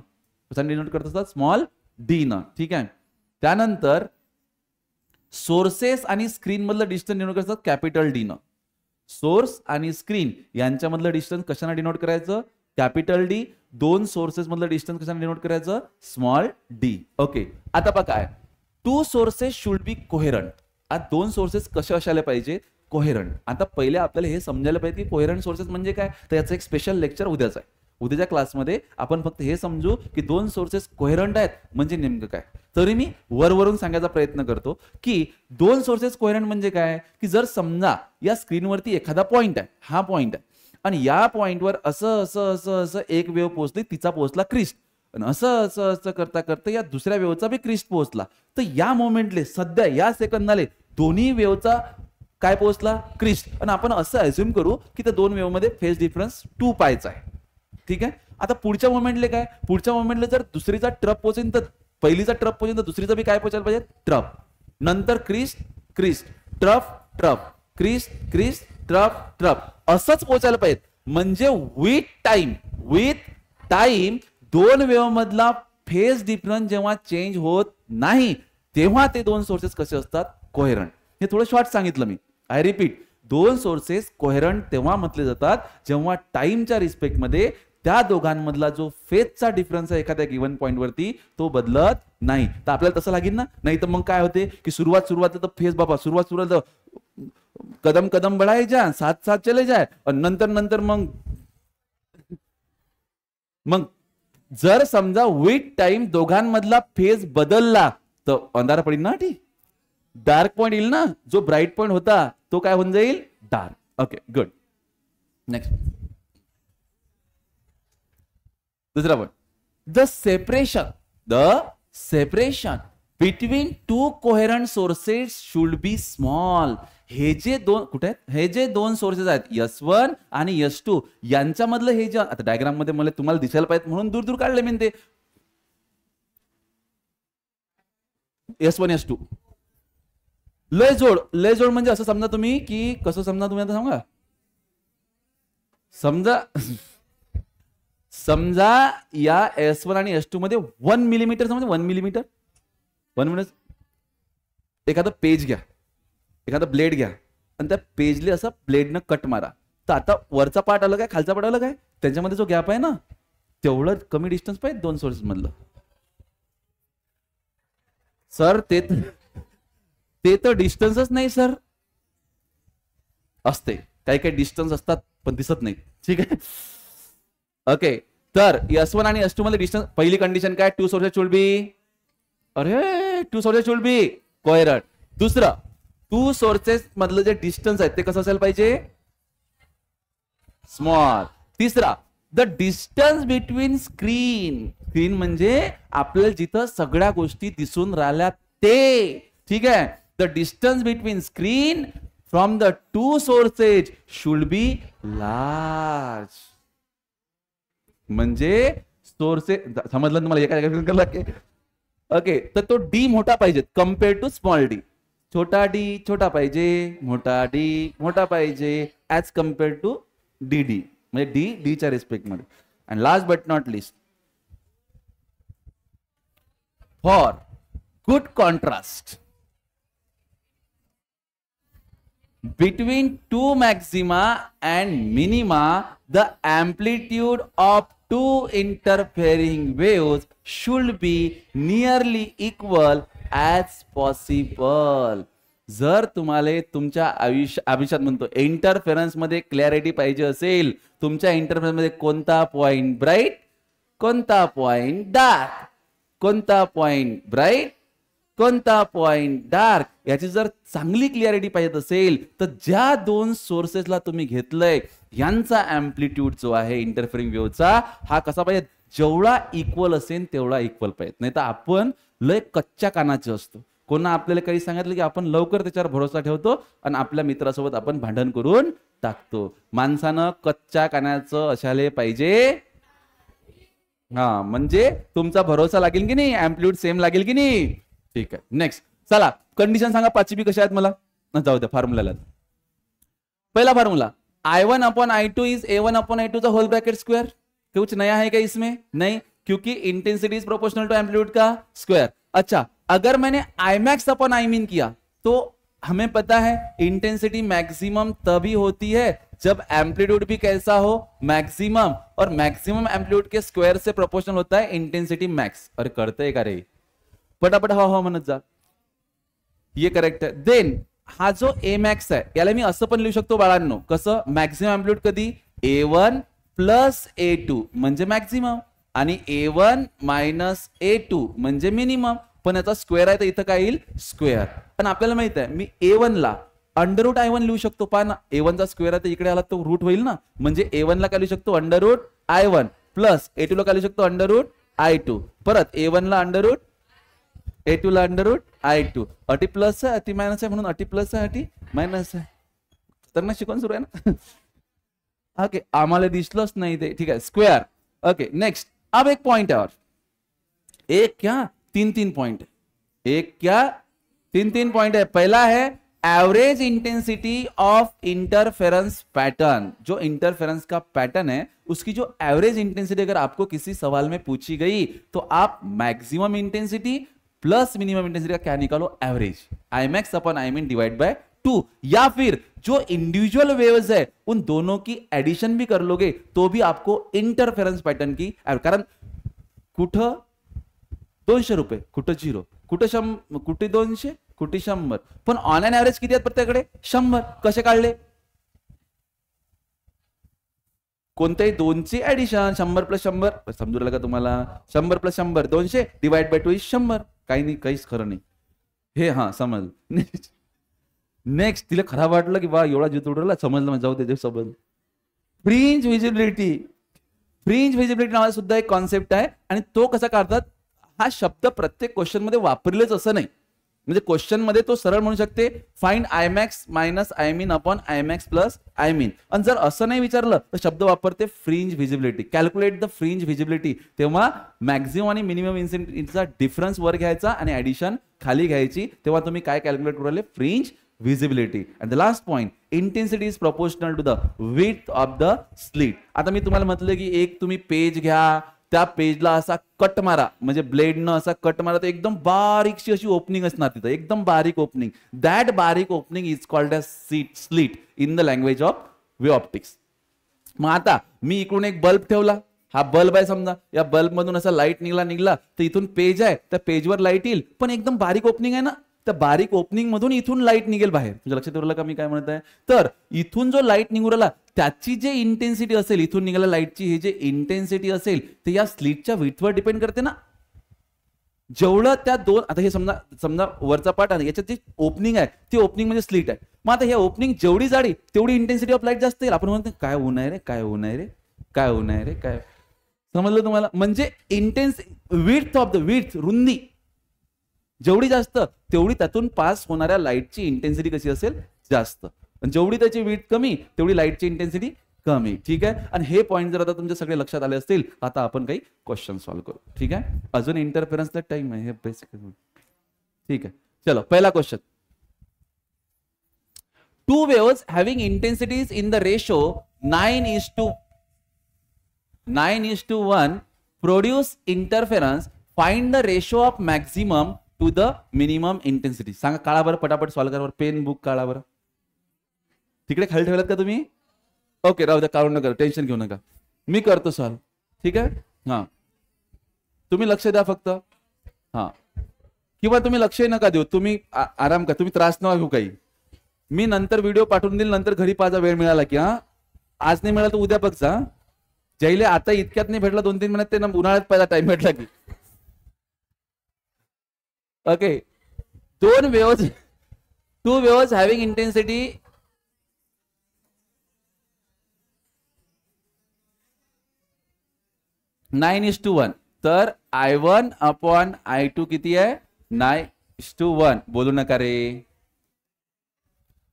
कसं डिनोट करतात? स्मॉल डी न. ठीक आहे. त्यानंतर सोर्सेस आणि स्क्रीन मधलं डिस्टन्स डिनोट करतात कॅपिटल डी न. सोर्स आणि स्क्रीन यांच्यामधलं डिस्टन्स कशाने डिनोट करायचं? Capital D. 2 सोर्सेस मधलं डिस्टन्स कशाने डिनोट करायचं? Small D. ओके. आता पहा काय, 2 सोर्सेस शुड बी कोहेरंट. आता 2 सोर्सेस कसे असायला पाहिजे? कोहेरंट. आता पहिले आपल्याला हे समजायला पाहिजे की कोहेरंट सोर्सेस म्हणजे काय. तर याचं एक स्पेशल लेक्चर उद्याच आहे. उद्याच्या क्लासमध्ये आपण फक्त हे समजू की 2 सोर्सेस कोहेरंट आहेत म्हणजे नेमकं काय. तरी मी वरवरून सांगायचा प्रयत्न करतो की 2 सोर्सेस कोहेरंट म्हणजे काय, की जर समजा या स्क्रीनवरती एखादा पॉइंट आहे, हा पॉइंट आहे, आणि या पॉइंटवर असं असं असं असं एक वेव्ह पोहोचली, तिचा पोहोचला क्रिस्ट, आणि असं असं असं करता करता या दुसऱ्या वेव्हचा बी क्रिस्ट पोहोचला. तर या मोमेंटले सध्या या सेकंदाले दोन्ही वेव्हचा काय पोहोचला? क्रिस्ट. आणि आपण असं अज्युम करू की त्या 2 वेव्ह मध्ये फेज डिफरन्स 2 पायचा आहे. ठीक आहे. आता पुढच्या मोमेंटले काय, पुढच्या मोमेंटले जर दुसरीचा ट्रप पोहोचेल तर पहिलीचा ट्रप पोहोचेल तर दुसरीचा बी काय पोहोचायला पाहिजे? ट्रप. नंतर crest crest, trough trough, crest crest, trough trough, असंच पोहोचायला पाहिजे. म्हणजे विथ टाइम 2 वेव्ह मधला फेज डिफरन्स जेव्हा चेंज होत नाही तेव्हा ते 2 सोर्सेस कसे असतात? कोहेरंट. हे थोडं शॉर्ट सांगितलं मी. आय रिपीट, 2 सोर्सेस कोहेरंट तेव्हा म्हटले जातात जेव्हा टाइमच्या रिस्पेक्ट मध्ये त्या दोघांमधला जो फेजचा डिफरन्स आहे एखाद्या गिव्हन पॉइंट वरती तो बदलत नाही. तर आपल्याला तसं लागेल ना. नाही तर मग काय होते की सुरुवात तर फेज बाबा सुरुवात कदम कदम बढ़ाए जा, साथ साथ चले जाए, और नंतर मग जर समजा विथ टाइम दोघांमधला फेज बदलला तर अंधारा पडेल ना. ठीक, डार्क पॉइंट येईल ना. जो ब्राईट पॉइंट होता तो काय होऊन जाईल? डार्क. Okay good. नेक्स्ट दुसरा point, the separation between 2 coherent sources should B small. हे जे 2 कुठे आहेत? हे जे 2 सोर्सेस आहेत S1 आणि S2 यांच्यामधलं हे जे आता डायग्राम मध्ये मला तुम्हाला दिसायला पाहिजे म्हणून दूर दूर काढले मी ते S1 S2. लय जोड म्हणजे असं समजा तुम्ही की कसं समजा तुम्ही आता सांगा. समजा या S1 आणि S2 मध्ये 1 मिलीमीटर, समजा 1 मिलीमीटर एखादं पेज घ्या, एखादा ब्लेड घ्या आणि त्या पेजले असं ब्लेडनं कट मारा. तर आता वरचा पार्ट अलग आहे, खालचा पार्ट अलग आहे, त्यांच्यामध्ये जो गॅप आहे ना तेवढं कमी डिस्टन्स पाहिजे 2 सोर्सेस मधलं. सर ते तर डिस्टन्सच नाही सर. असते काही डिस्टन्स असतात पण दिसत नाही. ठीक आहे. ओके. तर S1 आणि S2 मध्ये डिस्टन्स, पहिली कंडिशन काय? 2 सोर्सेस शुड बी कोहेरंट. दुसरं, 2 सोर्सेस मधलं जे डिस्टन्स आहे ते कसं असायला पाहिजे? स्मॉल. तिसरा, द डिस्टन्स बिटवीन स्क्रीन म्हणजे आपल्याला जिथं सगळ्या गोष्टी दिसून राहिल्या ते. ठीक आहे. The distance between screen from the 2 sources should be large. म्हणजे सोर्सेस समजलं तुम्हाला? ओके. तर तो डी मोठा पाहिजे कम्पेअर टू स्मॉल डी. छोटा डी छोटा पाहिजे, मोठा डी मोठा पाहिजे, as compared to D D, म्हणजे डी डीच्या रिस्पेक्टमध्ये. And last but not least, for good contrast between two maxima and minima, the amplitude of two interfering waves should be nearly equal as possible. जर तुम्हाला तुमच्या आयुष्यात म्हणतो interference मध्ये clarity पाहिजे असेल, तुमच्या इंटरफेरन्स मध्ये कोणता पॉइंट ब्राईट, कोणता पॉइंट डार्क, कोणता पॉइंट ब्राईट, कोणता पॉइंट डार्क, याची जर चांगली क्लिअरिटी पाहिजे असेल तर ज्या दोन सोर्सेसला तुम्ही घेतलंय यांचा अँप्लिट्यूड जो आहे इंटरफेरिंग वेव्हचा हा कसा पाहिजे, जेवढा इक्वल असेल तेवढा इक्वल पाहिजे. नाही तर आपण लय कच्च्या कानाचे असतो. कोणा आपल्याला काही सांगितलं की आपण लवकर त्याच्यावर भरोसा ठेवतो आणि आपल्या मित्रासोबत आपण भांडण करून टाकतो. माणसानं कच्च्या कानाचं असायला पाहिजे. हा, म्हणजे तुमचा भरोसा लागेल की नाही, अँप्लिट्यूड सेम लागेल की नाही. ठीक आहे, नेक्स्ट चला कंडिशन सांगा. पाचवी बी कशा आहेत मला जाऊ द्या, फॉर्म्युला. पहला formula I1 upon I2 is A1 upon I2 का होल ब्रैकेट स्क्वायर. कुछ नया है क्या इसमें? नहीं, क्योंकि intensity is proportional to amplitude का स्क्वायर. अच्छा, अगर मैंने Imax अपॉन Imin किया तो हमें पता है इंटेंसिटी मैक्सिमम तभी होती है जब एम्पलीट्यूड भी कैसा हो, मैक्सिमम, और मैक्सिमम एम्पलीट्यूड के स्क्वायर से प्रोपोर्शनल होता है इंटेंसिटी मैक्स. अरे करते का रे, पटापट हा म्हणत जा. ये करेक्ट आहे. देन हा जो ए मॅक्स आहे याला मी असं पण लिहू शकतो बाळांनो, कसं, मॅक्सिमम एम्पलीट्यूड कधी A1 प्लस A2 म्हणजे मॅक्सिमम आणि A1 मायनस A2 म्हणजे मिनिमम. पण याचा स्क्वेअर आहे तर इथं काय येईल, स्क्वेअर. पण आपल्याला माहित आहे मी A1 ला अंडर रूट I1 लिहू शकतो. पहा ना, A1 चा स्क्वेअर आहे तर इकडे आला तो रूट होईल ना, म्हणजे A1 ला काय लिहू शकतो, under route I1 plus A2 ला काय लिहू शकतो, अंडर रूट I2. परत A1 ला अंडर रूट, A2 ला अंडर रूट I2. अटी प्लस आहे अटी मायनस आहे म्हणून अटी प्लस आहे अटी मायनस आहे. तर ना शिकवण सुरू आहे ना. ओके, आम्हाला दिसलंच नाही ते. ठीक आहे, स्क्वेअर. Okay, next. अब एक पॉइंट है और, एक क्या तीन तीन पॉइंट है, एक क्या तीन तीन पॉइंट है. पहला है average intensity of interference pattern. जो इंटरफेरेंस का पैटर्न है उसकी जो एवरेज इंटेंसिटी अगर आपको किसी सवाल में पूछी गई तो आप maximum intensity plus minimum intensity का क्या निकालो, average. Imax upon Imin divide by 2. या फिर जो इंडिविजुअल वेव्स है उन दोनों की एडिशन भी कर लोगे तो भी आपको इंटरफेरेंस पैटर्न की, कारण कुठं 200 रुपये, कुठं 0, कुठे 200, कुठे 100, पण ऑन एन एव्हरेज किती आहेत प्रत्येकडे, 100. कसे काढले, कोणत्याही दोनची ऍडिशन, 100 प्लस 100 समजू राहिलं का तुम्हाला, 100 प्लस 100 200 डिवाइड बाय 2 इज 100. काही नाही, काहीच खरं नाही हे. हा समज. नेक्स्ट तिला खराब वाटलं की बा एवढा जीव उडवला, समजलं, जाऊ दे समज. Fringe visibility. फ्रिंज व्हिजिबिलिटी नावाचा सुद्धा एक कॉन्सेप्ट आहे आणि तो कसा काढतात, हा शब्द प्रत्येक क्वेश्चन मध्ये वापरलेच असं नाही. म्हणजे क्वेश्चन मध्ये तो सरळ म्हणू शकते find Imax minus Imin upon Imax plus Imin. आणि जर असं नाही विचारलं तर शब्द वापरते fringe visibility. Calculate the fringe visibility. तेव्हा मॅक्सिमम आणि मिनिमम इंटेन्सिटीचा डिफरन्स वर घ्यायचा आणि ऍडिशन खाली घ्यायची. तेव्हा तुम्ही काय कॅल्क्युलेट करू राहिले, fringe visibility. And the last point, intensity is proportional to the width of the slit. आता मी तुम्हाला म्हटलं की एक तुम्ही पेज घ्या, त्या पेजला असा कट मारा, म्हणजे ब्लेडनं असा कट मारा तर एकदम बारीकशी अशी ओपनिंग असणार तिथं, एकदम बारीक ओपनिंग. दॅट बारीक opening is called as slit in the language of wave optics. मग आता मी इकडून एक बल्ब ठेवला, हा बल्ब आहे समजा, या बल्ब मधून असा लाईट निघला तर इथून पेज आहे, त्या पेजवर लाईट येईल, पण एकदम बारीक ओपनिंग आहे ना, त्या बारीक ओपनिंग मधून इथून लाईट निघेल बाहेर. तुझ्या लक्षात येऊ का मी काय म्हणत आहे, तर इथून जो लाईट निघू राहिला त्याची जे इंटेन्सिटी असेल, इथून निघाला लाईटची ही जे इंटेन्सिटी असेल ते या स्लिटच्या विड्थवर डिपेंड करते ना. जेवढं त्या दोन, आता हे समजा वरचा पार्ट आहे, याच्यात जी ओपनिंग आहे ती ओपनिंग म्हणजे स्लिट आहे. मग आता ह्या ओपनिंग जेवढी जाडी तेवढी इंटेन्सिटी ऑफ लाईट जास्त येईल. आपण म्हणतो काय होऊ नये रे, काय होऊ नये रे, काय होऊ नये रे, काय, समजलं तुम्हाला. म्हणजे intense width of the width, रुंदी जेवढी जास्त तेवढी त्यातून पास होणाऱ्या लाईटची इंटेन्सिटी कशी असेल, जास्त. जेवढी त्याची विड्थ कमी तेवढी लाईटची इंटेन्सिटी कमी. ठीक आहे. आणि हे पॉईंट जर आता तुमच्या सगळे लक्षात आले असतील, आता आपण काही क्वेश्चन सॉल्व्ह करू. ठीक आहे, अजून इंटरफेरन्सचा टाइम आहे, हे बेसिक. ठीक आहे, चलो पहिला question. two waves having intensities in the ratio 9:1 produce interference. Find the ratio of maximum to the minimum intensity. सांगा, काढा बरं पटापट, सॉल्व करा बरं, पेन बुक काढा बरं. तिकडे खाली ठेवलात का तुम्ही? ओके, राहू द्या, काढून नका, टेन्शन घेऊ नका, मी करतो सॉल्व. ठीक आहे, हा, तुम्ही लक्ष द्या फक्त. हा, किंवा तुम्ही लक्ष नका देऊ, तुम्ही आराम करा, तुम्ही त्रास नका घेऊ काही. मी नंतर व्हिडिओ पाठवून देईल, नंतर घरी पाहायचा वेळ मिळाला की. हा, आज नाही मिळाला तर उद्या बघचा. जैले आता इतक्यात नाही भेटला, 2-3 महिन्यात ते उन्हाळ्यात पहिला टाइम भेटला की. Okay, two waves having intensity 9:1. तर I1 upon I2 किती आहे? 9:1. बोलू नका रे.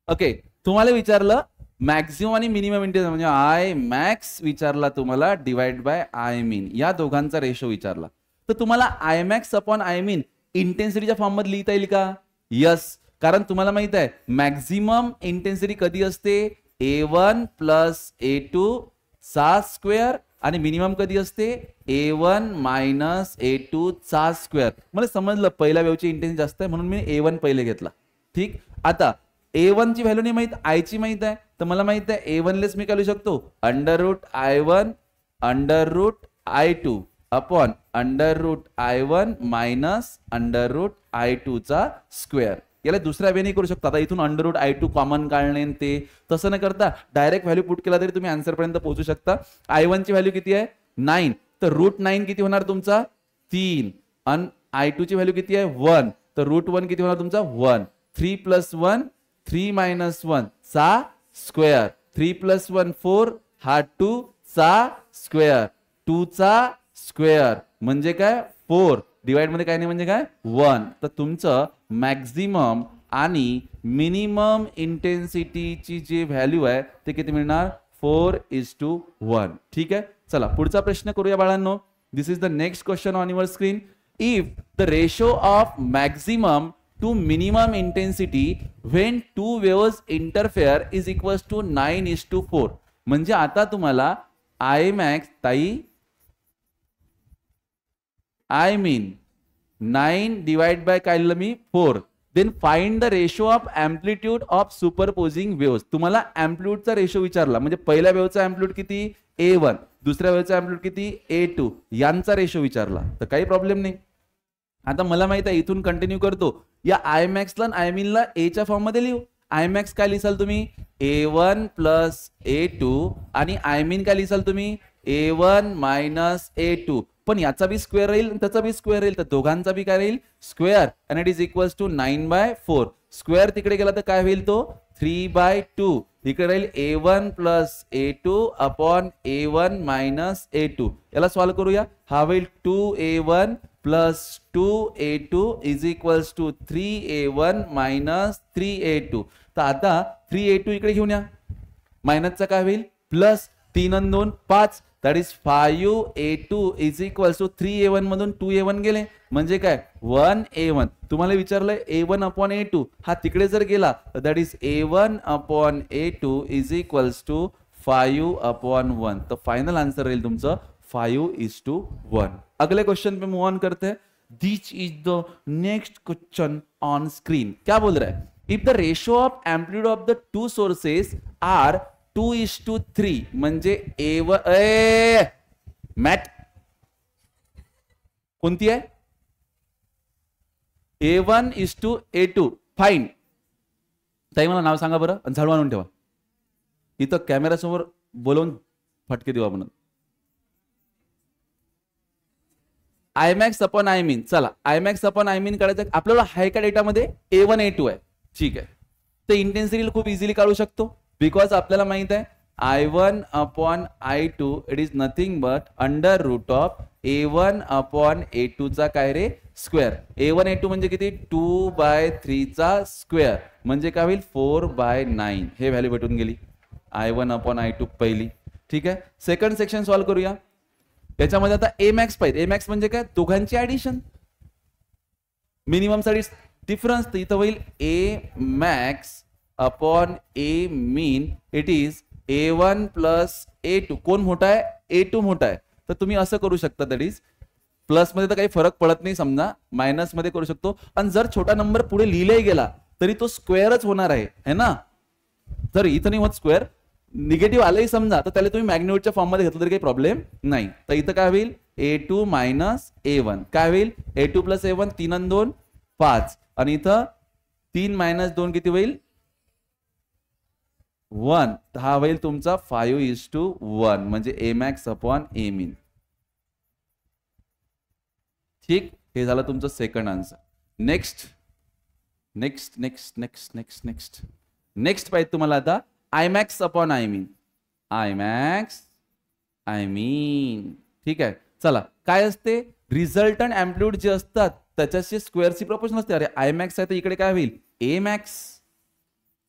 ओके, तुम्हाला विचारलं मॅक्सिमम आणि मिनिमम इंटेन्सिटी, म्हणजे आय मॅक्स विचारला तुम्हाला, डिवाइड बाय आय मीन, या दोघांचा रेशो विचारला. तर तुम्हाला I max upon I mean इंटेन्सिटीच्या फॉर्म मध्ये लिहिता येईल का? यस, कारण तुम्हाला माहित आहे मॅक्सिमम इंटेन्सिटी कधी असते? A1 प्लस A2 चा स्क्वेअर, आणि मिनिमम कधी असते? A1 मायनस A2 चा स्क्वेअर. मला समजलं पहिल्या वेव्हची इंटेन्सिटी जास्त आहे म्हणून मी A1 पहिले घेतला. ठीक, आता A1 ची व्हॅल्यू नाही माहित, आय ची माहित आहे, तर मला माहित आहे A1 लेस मी काय लिहू शकतो? √I1 √I2 upon √I1 minus √I2 चा स्क्वेअर. याला दुसऱ्या वेने करू शकता. आता इथून √I2 कॉमन काढणे, ते तसं न करता डायरेक्ट व्हॅल्यू पुट केला तरी तुम्ही आन्सर पर्यंत पोहोचू शकता. I1 ची व्हॅल्यू किती आहे? 9, तर √9 किती होणार तुमचा? 3. आणि I2 ची व्हॅल्यू किती आहे? 1, तर √1 किती होणार तुमचा? 1. 3 + 1 3 - 1 चा स्क्वेअर. 3 + 1 4, हा 2 चा स्क्वेअर, 2 चा स्क्वेअर म्हणजे काय? 4. डिवाइड मध्ये काय नाही म्हणजे काय? 1. तर तुमचं मॅक्झिमम आणि मिनिमम इंटेन्सिटीची जी व्हॅल्यू आहे ते किती मिळणार? 4:1. ठीक आहे, चला पुढचा प्रश्न करूया बाळांनो. This is the next question on your screen. If the ratio of maximum to minimum intensity when two waves interfere is equals to 9:4. म्हणजे आता तुम्हाला आय मॅक्स, ताई आय मीन 9 डिवाइड बाय काय लिहिलं मी? 4. Then find the ratio of amplitude of superposing waves. तुम्हाला एम्प्लिट्यूडचा ratio विचारला, म्हणजे पहिल्या वेव्हचा एम्प्लिट्यूड किती? A1, दुसऱ्या वेव्हचा एम्प्लिट्यूड किती? A2, यांचा रेशो विचारला, तर काही प्रॉब्लेम नाही. आता मला माहित आहे इथून कंटिन्यू करतो. या आय मॅक्सला आणि आय मीनला ए च्या फॉर्म मध्ये लिहू. आय मॅक्स काय लिहिसाल तुम्ही? A1 प्लस A2, आणि आय मीन काय लिहिसाल तुम्ही? A1 minus A2. पण याचा बी स्क्वेअर राहील, त्याचा बी स्क्वेअर राहील, तर दोघांचा बी काय राहील? स्क्वेअर. आणि it is equals to 9/4. Square तिकडे गेला तर काय होईल? तो 3/2. इकडे राहील A1 plus A2 upon A1 minus A2. याला सॉल्व करूया. हा होईल 2A1 plus 2A2 is equals to 3A1 minus 3A2. तर आता 3A2 इकडे घेऊन या, मायनसचा काय होईल? प्लस. 3 आणि 2 5, that is 5A2 is equals to 3A1 मधून 2A1 गेले म्हणजे काय? 1A1. तुम्हाला विचारलंय A1 अपॉन A2, हा तिकडे जर गेला तर that is A1 upon A2 is equals to 5/1. तर फाइनल आंसर राहील तुमचं 5:1. अगले क्वेश्चन पे मूव ऑन करते हैं. This is the next question on screen. क्या बोल रहा है? If the ratio of amplitude of the two sources are 2:3 म्हणजे A1 मॅट कोणती आहे? A1:A2. फाईन. ताई मला नाव सांगा बरं आणि झाडू आणून ठेवा. इथं कॅमेरा समोर बोलवून फटके देऊ आपण. I max upon I mean. चला I max upon I mean काढायचं आपल्याला. हाय का डेटामध्ये A1 A2 आहे. ठीक आहे, तर इंटेन्सिटी खूप इझिली काढू शकतो, बिकॉज आपल्याला माहित आहे I1 upon I2 it is nothing but under root of A1 upon A2 चा काय रे? स्क्वेअर. A1 A2 म्हणजे किती? 2/3 चा स्क्वेअर म्हणजे काय होईल? 4/9. हे व्हॅल्यू भेटून गेली I1 अपॉन I2 पहिली. ठीक आहे, सेकंड सेक्शन सॉल्व करूया. याच्यामध्ये आता A मॅक्स पाहिजे. A मॅक्स म्हणजे काय? दोघांची ऍडिशन. मिनिमम साठी डिफरन्स, तर इथं होईल A max upon A mean it is A1 plus A2. कोण मोठा आहे? A2 मोठा आहे. तर तुम्ही असं करू शकता, दॅट इज प्लस मध्ये तर काही फरक पडत नाही, समजा मायनस मध्ये करू शकतो. आणि जर छोटा नंबर पुढे लिहिलाही गेला तरी तो स्क्वेअरच होणार आहे ना. जर इथं नाही होत स्क्वेअर, निगेटिव्ह आलंही समजा, तर त्याला तुम्ही मॅग्निट्यूडच्या फॉर्म मध्ये घेतलं तरी काही प्रॉब्लेम नाही. तर इथं काय होईल? A2 मायनस A1 काय होईल? A2 प्लस A1, 3 आणि 2 5, आणि इथं 3 मायनस 2 किती होईल? 1. हा होईल तुमचा 5:1 म्हणजे A max upon A min. ठीक, हे झालं तुमचं second answer. Next next next next next next next पाहिजे तुम्हाला आता I max upon I min. I max I min. ठीक आहे, चला काय असते? रिझल्टंट अँप्लिट्यूड जे असतात त्याच्याशी स्क्वेअरची प्रोपोर्शन असते. अरे I max आहे तर इकडे काय होईल? A max.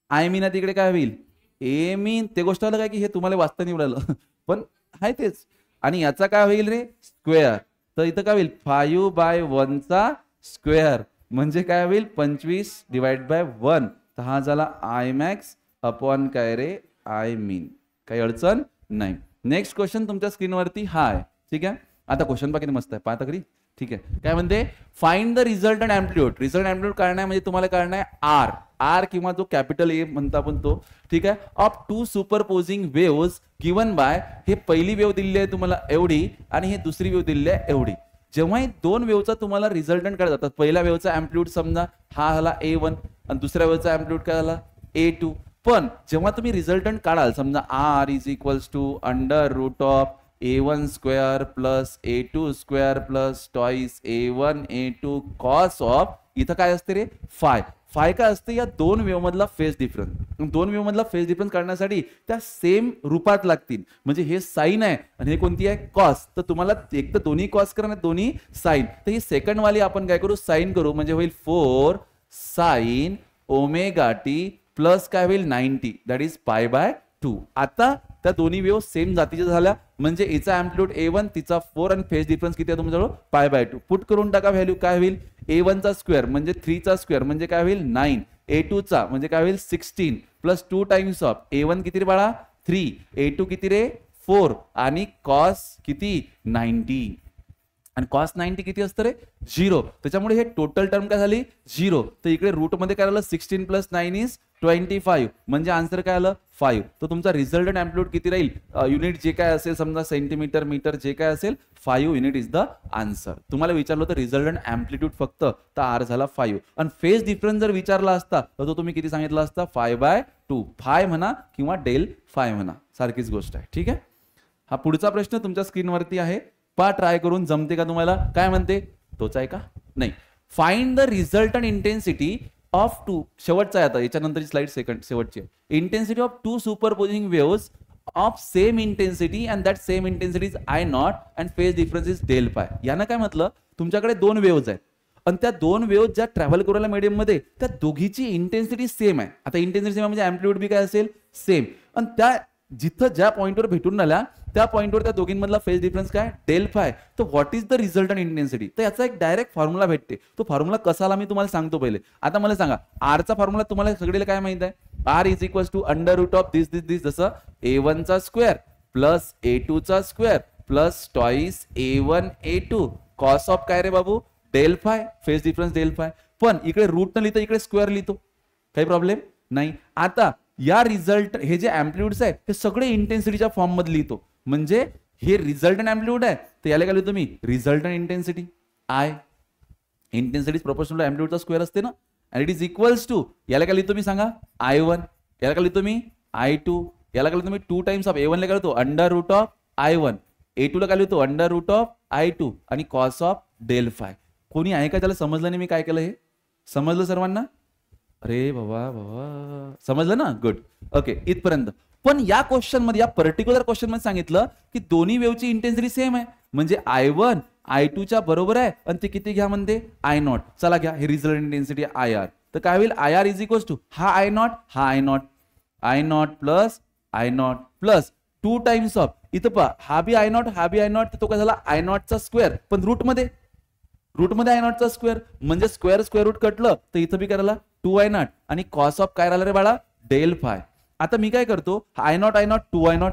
I min आहे तिकडे काय होईल? A min. ते गोष्ट आलं काय की हे तुम्हाला वाचता नाही मिळालं पण आहे तेच. आणि याचा काय होईल रे? स्क्वेअर. तर इथं काय होईल? 5/1 चा स्क्वेअर म्हणजे काय होईल? 25 डिवाइड बाय 1. तर हा झाला I max अपॉन काय रे? I min. काही अडचण नाही. नेक्स्ट क्वेश्चन तुमच्या स्क्रीनवरती हा आहे. ठीक आहे, आता क्वेश्चन बाकी मस्त आहे, पाहता कधी. ठीक आहे, काय म्हणते? Find the resultant amplitude. Result amplitude काढणार म्हणजे तुम्हाला काढणार आहे आर. आर किंवा जो कॅपिटल ए म्हणतो आपण तो. ठीक आहे, of 2 superposing waves given by. हे पहिली वेव्ह दिलेली आहे तुम्हाला एवढी आणि हे दुसरी वेव्ह दिलेली आहे एवढी. जेव्हा हे दोन वेव्हचा तुम्हाला रिझल्टंट काढत जातात, पहिल्या वेव्हचा अँप्लिट्यूड समजा हा झाला A1 आणि दुसऱ्या वेव्हचा अँप्लिट्यूड काय झाला? A2. पण जेव्हा तुम्ही रिझल्टंट काढाल, समजा R is equals to under root of A1 square plus A2 square plus twice A1 A2 cos of, इथं काय असते रे? फाय. फाय काय असते? या दोन वेव्ह मधला फेज डिफरन्स. दोन वेव्ह मधला फेज डिफरन्स काढण्यासाठी त्या सेम रूपात लागतील. म्हणजे हे साइन आहे आणि हे कोणती आहे? कॉस. तर तुम्हाला एक तर दोन्ही कॉस करा, दोन्ही साइन. तर ही सेकंड वाली आपण काय करू? साइन करू. म्हणजे होईल 4 साइन ओमेगा टी प्लस काय होईल? 90 दॅट इज π/2. आता त्या दोन्ही वेव्ह सेम जातीच्या झाल्या म्हणजे याचा अँप्लिट्यूड A1 तिचा 4 आणि फेज डिफरन्स किती आहे तुमच्याजवळ? π/2. पुट करून टाका व्हॅल्यू. काय होईल? A1 चा स्क्वेअर म्हणजे 3 चा स्क्वेअर म्हणजे काय होईल? 9. A2 चा म्हणजे काय होईल? 16 प्लस 2 टाइम्स ऑफ A1 किती रे बाळा? 3. A2 किती रे? 4 आणि कॉस किती? 90. आणि कॉस 90 किती असतं रे? 0. त्याच्यामुळे हे टोटल टर्म काय झाली? 0. तर इकडे रूट मध्ये काय आलं? 16 प्लस 9 इज 25 म्हणजे आन्सर काय आलं? 5. तर तुमचा रिझल्टंट अँप्लिट्यूड किती राहील? युनिट जे काय असेल समजा सेंटीमीटर मीटर जे काय असेल 5 युनिट इज द आन्सर. तुम्हाला विचारलं होतं रिझल्टंट अँप्लिट्यूड फक्त, तर आर झाला 5. आणि फेज डिफरन्स जर विचारला असता तर तो तुम्ही किती सांगितला असता? 5/2. फाय म्हणा किंवा डेल फाय म्हणा, सारखीच गोष्ट आहे. ठीक आहे, हा पुढचा प्रश्न तुमच्या स्क्रीनवरती आहे. ट्राय करून जमते का तुम्हाला? काय म्हणते? तोच आहे का? नाही. Find the resultant intensity of 2. शेवटचा आहे आता, याच्यानंतरची स्लाइड शेवटची आहे. Intensity of 2 superposing waves of same intensity and that same intensity is I0 and phase difference is del phi. यानं काय म्हटलं? तुमच्याकडे दोन वेव्स आहेत आणि त्या दोन वेव्ह ज्या ट्रॅव्हल करू राहिल्या मीडियम मध्ये त्या दोघीची इंटेन्सिटी सेम आहे. आता इंटेन्सिटी सेम म्हणजे अँप्लिट्यूड बी काय असेल? सेम. आणि त्या जिथं ज्या पॉइंटवर भेटून राहिल्या त्या पॉइंटवर त्या दोघींमधला फेज डिफरन्स काय? Del phi. तर what is the resultant intensity? तर याचा एक डायरेक्ट फॉर्म्युला भेटते. तो फॉर्म्युला कसा आला मी तुम्हाला सांगतो पहिले. आता मला सांगा, आरचा फॉर्म्युला तुम्हाला सगळ्याला काय माहित आहे? R is equals to under root of this जसं A1 चा स्क्वेअर प्लस A2 चा square plus twice A1 A2 cos of काय रे बाबू? Del phi. Phase difference del phi. पण इकडे रूट न लिहिता इकडे स्क्वेअर लिहितो, काही प्रॉब्लेम नाही. आता या रिझल्ट हे जे अँप्लिट्यूड्स आहे हे सगळे इंटेन्सिटीच्या फॉर्म मध्ये लिहितो. म्हणजे हे रिझल्टंट अँप्लिट्यूड आहे तर याला काय लिहितो मी? Resultant intensity. I intensity proportional अँप्लिट्यूडचा स्क्वेअर असते ना, आणि इट इज इक्वल्स टू याला काय लिहितो मी सांगा? I1. याला काय लिहितो मी? I2. याला काय लिहितो मी? 2 टाइम्स ऑफ A1 ला काय लिहितो? Under root of I1. A2 ला काय लिहितो? अंडर रूट ऑफ I2 आणि कॉस ऑफ डेल फाय. कोणी आहे का त्याला समजलं नाही मी काय केलं? हे समजलं सर्वांना? अरे बाबा बाबा, समजलं ना? गुड. ओके, इथपर्यंत. पण या क्वेश्चन मध्ये, या पर्टिक्युलर क्वेश्चन मध्ये सांगितलं की दोन्ही वेव्हची इंटेन्सिटी सेम आहे म्हणजे I1 I2 च्या बरोबर आहे आणि ते किती घ्या म्हणते? I0. चला घ्या, हे रिझल्टंट इंटेन्सिटी IR. तर काय होईल? IR इज इक्वल्स टू हा I0 हा I0 plus I0 plus 2 times of इथं पहा हा बी I0 हा बी I0, तर तो काय झाला? I0 चा स्क्वेअर पण रूट मध्ये I0 चा स्क्वेअर म्हणजे स्क्वेअर रूट कटलं तर इथं बी करायला 2I0 आणि कॉस ऑफ काय राहिलं रे बाळा? Del phi. आता मी काय करतो, आय नॉट 2I0,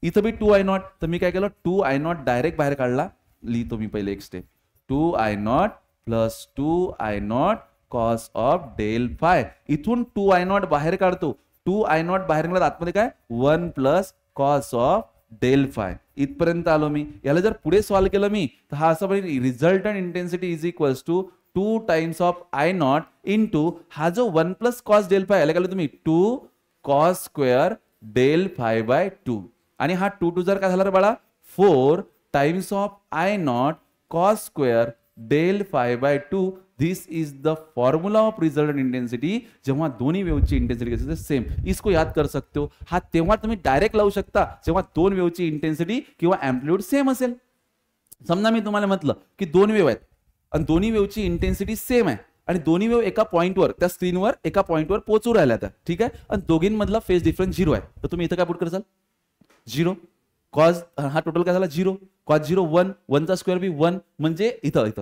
इथं बी 2I0, तर मी काय केलं 2I0 डायरेक्ट बाहेर काढला. लिहितो मी पहिले एक step, 2I0 plus 2I0 cos of del phi. इथून 2I0 बाहेर काढतो, 2I0 बाहेर काढला आतमध्ये काय 1 plus cos of del phi. इथपर्यंत आलो मी. याला जर पुढे सॉल्व्ह केलं मी तर हा असं बनेल, resultant intensity is equals to 2 times of I0 into हा जो 1 प्लस कॉस डेल फाय, याला काय तुम्ही 2 cos square del phi by 2. आणि हा 2 जर काय झाला रे बाळा 4 times of I0 cos square del phi by 2. This is the formula of resultant intensity. जेव्हा दोन्ही वेव्हची इंटेन्सिटी सेम, इसको याद कर सकते हो. हा तेव्हा तुम्ही डायरेक्ट लावू शकता जेव्हा दोन वेव्हची इंटेन्सिटी किंवा अँप्लिट्यूड सेम असेल. समजा मी तुम्हाला म्हटलं की दोन वेव्ह आहेत आणि दोन्ही वेव्हची इंटेन्सिटी सेम आहे आणि दोन्ही वेव्ह एका पॉइंटवर त्या स्क्रीनवर एका पॉइंटवर पोहोचू राहिल्या त्या, ठीक आहे, आणि दोघींमधला फेज डिफरन्स 0 आहे. तर तुम्ही इथं काय पुट कराल 0. कॉस हा टोटल काय झाला 0, कॉस 0 1, 1 चा स्क्वेअर बी 1, म्हणजे इथं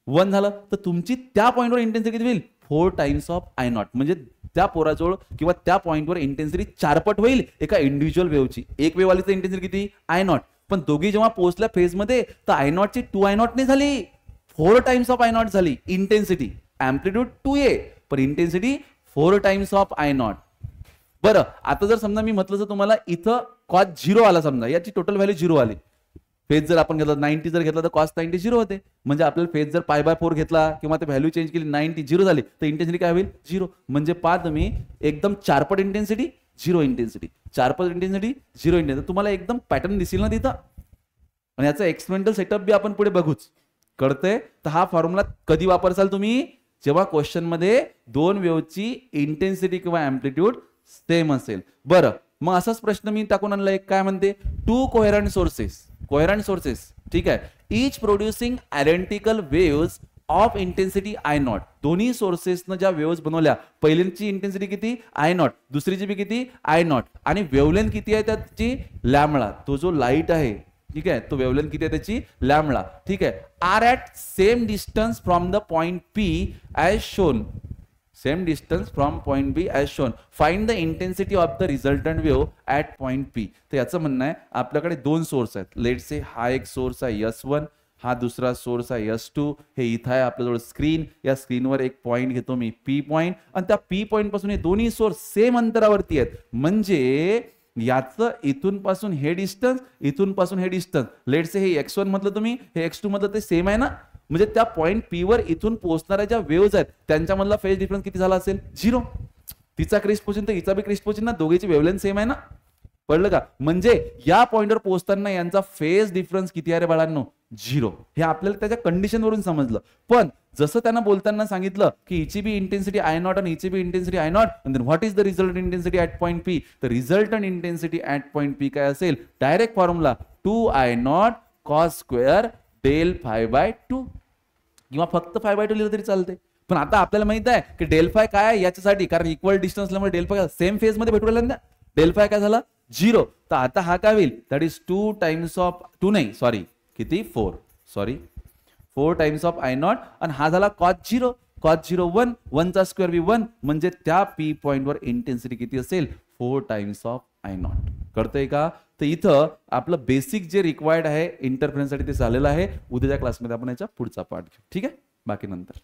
1 झालं. तर तुमची त्या पॉइंटवर इंटेन्सिटी किती होईल 4 टाइम्स ऑफ I0. म्हणजे त्या पोराजवळ किंवा त्या पॉइंटवर इंटेन्सिटी 4 पट होईल एका इंडिव्हिज्युअल वेव्हची. एक वेव्ह आलीची इंटेन्सिटी किती I0, पण दोघी जेव्हा पोहोचल्या फेज मध्ये तर I0 ची 2I0 नाही झाली, 4 टाइम्स ऑफ I0 झाली इंटेन्सिटी. अँप्लिट्यूड 2A पण इंटेन्सिटी 4 टाइम्स ऑफ I0. बरं, आता जर समजा मी म्हटलं तर तुम्हाला इथं कॉस 0 आला, समजा याची टोटल व्हॅल्यू 0 आली. फेज जर आपण घेतला 90 जर घेतला तर कॉस 90 0 होते. म्हणजे आपल्याला फेज जर पाय बाय 4 घेतला किंवा ते व्हॅल्यू चेंज केली 90 0 झाली तर इंटेन्सिटी काय होईल 0. म्हणजे पहा तुम्ही एकदम 4 पट इंटेन्सिटी 0 इंटेन्सिटी, 4 पट इंटेन्सिटी 0 इंटेन्सिटी. तुम्हाला एकदम पॅटर्न दिसेल ना तिथं. आणि याचा एक्सपेरिमेंटल सेटअप बी आपण पुढे बघूच, कळतंय. तर हा फॉर्म्युला कधी वापरसाल तुम्ही, जेव्हा क्वेश्चन मध्ये दोन वेव्हची इंटेन्सिटी किंवा अँप्लिट्यूड सेम असेल. बरं, मग असाच प्रश्न मी टाकून आणला एक, काय म्हणते 2 कोहेरंट सोर्सेस, ठीक आहे, each producing identical waves of intensity I0. दोन्ही सोर्सेसनं ज्या वेव्स बनवल्या, पहिल्यांची इंटेन्सिटी किती I0, दुसरीची बी किती I0, आणि वेवलेंथ किती आहे त्याची लॅम्बडा. तो जो लाईट आहे, ठीक आहे, तो वेवलेंथ किती आहे त्याची लॅम्बडा, ठीक आहे, are at same distance from the point P as shown. Same distance from point B as shown. Find the intensity of the resultant wave at point P. तर याचं म्हणणं आहे आपल्याकडे दोन सोर्स आहेत. लेट से हा एक सोर्स आहे S1, हा दुसरा सोर्स आहे S2. हे इथं आहे आपल्याजवळ स्क्रीन. या स्क्रीनवर एक पॉइंट घेतो मी P पॉइंट, आणि त्या P पॉइंट पासून हे दोन्ही सोर्स सेम अंतरावरती आहेत. म्हणजे याचं इथून पासून हे डिस्टन्स, इथून पासून हे डिस्टन्स, लेट से हे X1 म्हटलं तुम्ही, हे X2 म्हटलं, ते सेम आहे ना. म्हणजे त्या पॉइंट P वर इथून पोहोचणाऱ्या ज्या वेव्हज आहेत त्यांच्यामधला फेज डिफरन्स किती झाला असेल 0. तिचा क्रिस्ट पोझिशन तर हिचा बी क्रिस्ट पोझिशन ना, दोघीची वेवलेंथ सेम आहे ना. कळलं का? म्हणजे या पॉइंटवर पोहोचताना यांचा फेज डिफरन्स किती आहे रे बाळांनो 0. हे आपल्याला त्याच्या कंडिशन वरून समजलं. पण जसं त्यांना बोलताना सांगितलं की हिची बी इंटेन्सिटी I0 आणि हिची बी intensity I0, and then what is the resultant intensity at point P? तर resultant intensity at point P काय असेल, direct formula 2I0 cos square del phi by 2, किंवा फक्त 5 बाय 2 लिहिलं तरी चालते. पण आता आपल्याला माहित आहे की डेल फाय काय आहे याच्यासाठी, कारण इक्वल डिस्टन्स असल्यामुळे डेल फाय सेम फेज मध्ये भेटू राहिला ना. डेल फाय काय झाला 0. तर आता हा काय होईल, दॅट इज 2 टाइम्स ऑफ 2 नाही सॉरी किती 4 टाइम्स ऑफ I0, आणि हा झाला cos 0 1, 1 चा स्क्वेअर बी 1, म्हणजे त्या P पॉइंट वर इंटेन्सिटी किती असेल 4 टाइम्स ऑफ I0. कळतंय का? तर इथं आपलं बेसिक जे रिक्वायर्ड आहे इंटरफरन्ससाठी ते झालेलं आहे. उद्याच्या क्लासमध्ये आपण याचा पुढचा पार्ट घेऊ, ठीक आहे, बाकी नंतर.